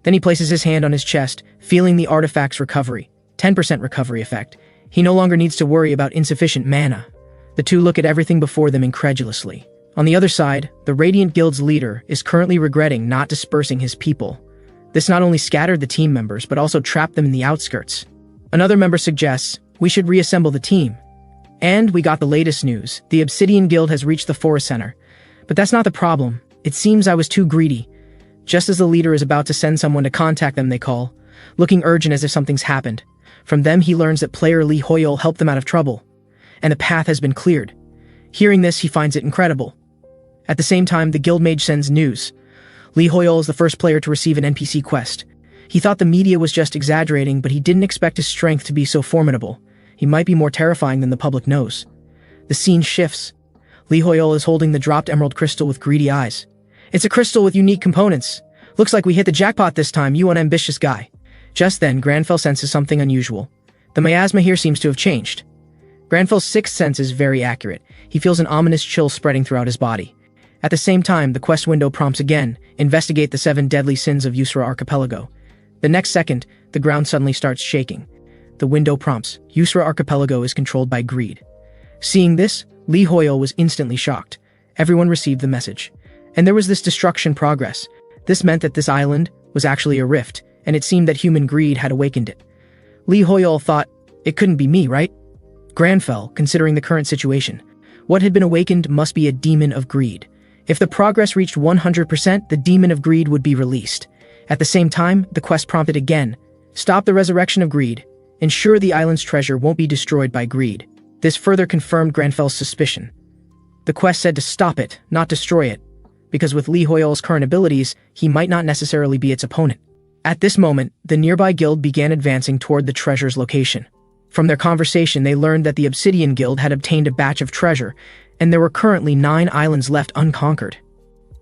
Then he places his hand on his chest, feeling the artifact's recovery. 10% recovery effect. He no longer needs to worry about insufficient mana. The two look at everything before them incredulously. On the other side, the Radiant Guild's leader is currently regretting not dispersing his people. This not only scattered the team members, but also trapped them in the outskirts. Another member suggests, we should reassemble the team. And we got the latest news. The Obsidian Guild has reached the Forest Center. But that's not the problem. It seems I was too greedy. Just as the leader is about to send someone to contact them, they call, looking urgent as if something's happened. From them, he learns that player Lee Hoyol helped them out of trouble, and the path has been cleared. Hearing this, he finds it incredible. At the same time, the guild mage sends news. Lee Hoyol is the first player to receive an NPC quest. He thought the media was just exaggerating, but he didn't expect his strength to be so formidable. He might be more terrifying than the public knows. The scene shifts. Lee Hoyol is holding the dropped emerald crystal with greedy eyes. It's a crystal with unique components. Looks like we hit the jackpot this time, you unambitious guy. Just then, Granfell senses something unusual. The miasma here seems to have changed. Granfell's sixth sense is very accurate. He feels an ominous chill spreading throughout his body. At the same time, the quest window prompts again, investigate the 7 deadly sins of Yusra Archipelago. The next second, the ground suddenly starts shaking. The window prompts, Yusra Archipelago is controlled by greed. Seeing this, Lee Hoyol was instantly shocked. Everyone received the message. And there was this destruction progress. This meant that this island was actually a rift, and it seemed that human greed had awakened it. Lee Hoyol thought, it couldn't be me, right? Granfell, considering the current situation. What had been awakened must be a demon of greed. If the progress reached 100%, the demon of greed would be released. At the same time, the quest prompted again. Stop the resurrection of greed. Ensure the island's treasure won't be destroyed by greed. This further confirmed Granfell's suspicion. The quest said to stop it, not destroy it, because with Lee Hoyol's current abilities, he might not necessarily be its opponent. At this moment, the nearby guild began advancing toward the treasure's location. From their conversation, they learned that the Obsidian Guild had obtained a batch of treasure, and there were currently 9 islands left unconquered.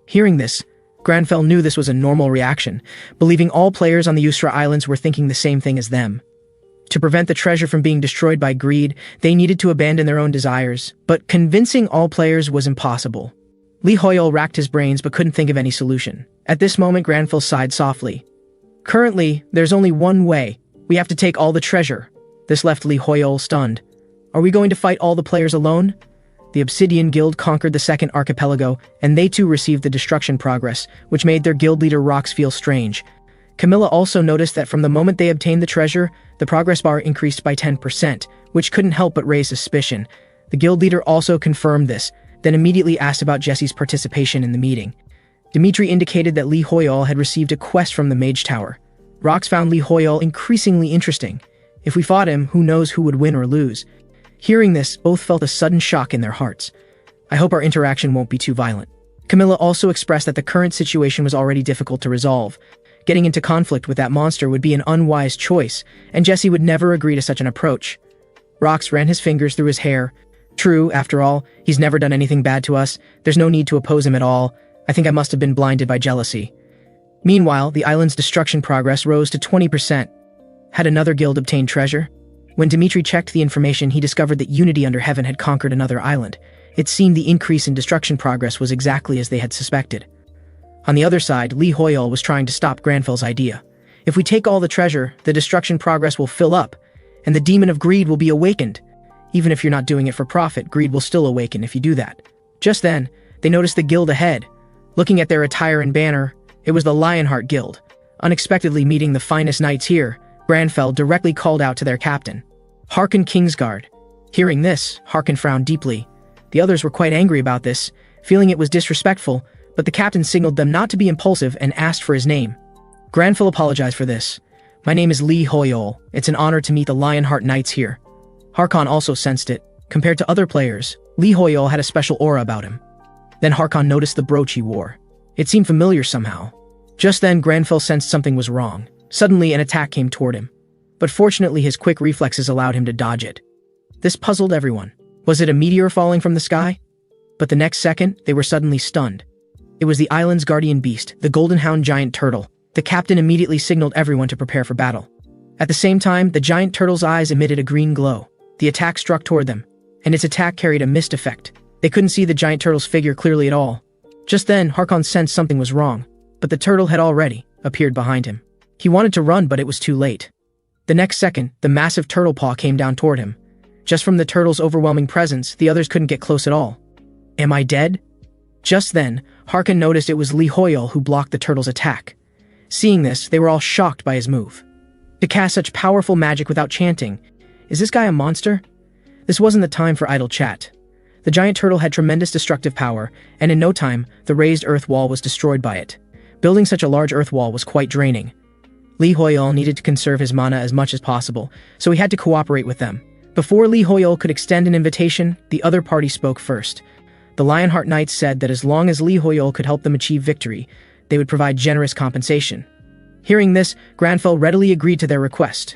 Hearing this, Granfell knew this was a normal reaction, believing all players on the Ustra Islands were thinking the same thing as them. To prevent the treasure from being destroyed by greed, they needed to abandon their own desires, but convincing all players was impossible. Li Hoyol racked his brains but couldn't think of any solution. At this moment, Granfell sighed softly. Currently, there's only one way. We have to take all the treasure. This left Li Hoyol stunned. Are we going to fight all the players alone? The Obsidian Guild conquered the second archipelago, and they too received the destruction progress, which made their guild leader Rox feel strange. Camilla also noticed that from the moment they obtained the treasure, the progress bar increased by 10%, which couldn't help but raise suspicion. The guild leader also confirmed this, then immediately asked about Jesse's participation in the meeting. Dimitri indicated that Li Hoyol had received a quest from the Mage Tower. Rox found Li Hoyol increasingly interesting. If we fought him, who knows who would win or lose. Hearing this, both felt a sudden shock in their hearts. I hope our interaction won't be too violent. Camilla also expressed that the current situation was already difficult to resolve. Getting into conflict with that monster would be an unwise choice, and Jesse would never agree to such an approach. Rox ran his fingers through his hair. True, after all, he's never done anything bad to us. There's no need to oppose him at all. I think I must have been blinded by jealousy. Meanwhile, the island's destruction progress rose to 20%. Had another guild obtained treasure? When Dimitri checked the information, he discovered that Unity Under Heaven had conquered another island. It seemed the increase in destruction progress was exactly as they had suspected. On the other side, Li Hoyol was trying to stop Granfell's idea. If we take all the treasure, the destruction progress will fill up, and the demon of greed will be awakened. Even if you're not doing it for profit, greed will still awaken if you do that. Just then, they noticed the guild ahead. Looking at their attire and banner, it was the Lionheart Guild. Unexpectedly meeting the finest knights here, Granfell directly called out to their captain. Harkon Kingsguard. Hearing this, Harkon frowned deeply. The others were quite angry about this, feeling it was disrespectful, but the captain signaled them not to be impulsive and asked for his name. Granfell apologized for this. My name is Li Hoyol. It's an honor to meet the Lionheart Knights here. Harkon also sensed it. Compared to other players, Li Hoyol had a special aura about him. Then Harkon noticed the brooch he wore. It seemed familiar somehow. Just then, Granfell sensed something was wrong. Suddenly, an attack came toward him. But fortunately, his quick reflexes allowed him to dodge it. This puzzled everyone. Was it a meteor falling from the sky? But the next second, they were suddenly stunned. It was the island's guardian beast, the Golden Hound giant turtle. The captain immediately signaled everyone to prepare for battle. At the same time, the giant turtle's eyes emitted a green glow. The attack struck toward them, and its attack carried a mist effect. They couldn't see the giant turtle's figure clearly at all. Just then, Harkon sensed something was wrong, but the turtle had already appeared behind him. He wanted to run, but it was too late. The next second, the massive turtle paw came down toward him. Just from the turtle's overwhelming presence, the others couldn't get close at all. Am I dead? Just then, Harkon noticed it was Li Hoyol who blocked the turtle's attack. Seeing this, they were all shocked by his move. To cast such powerful magic without chanting, is this guy a monster? This wasn't the time for idle chat. The giant turtle had tremendous destructive power, and in no time, the raised earth wall was destroyed by it. Building such a large earth wall was quite draining. Li Hoyol needed to conserve his mana as much as possible, so he had to cooperate with them. Before Li Hoyol could extend an invitation, the other party spoke first. The Lionheart Knights said that as long as Li Hoyol could help them achieve victory, they would provide generous compensation. Hearing this, Granfell readily agreed to their request.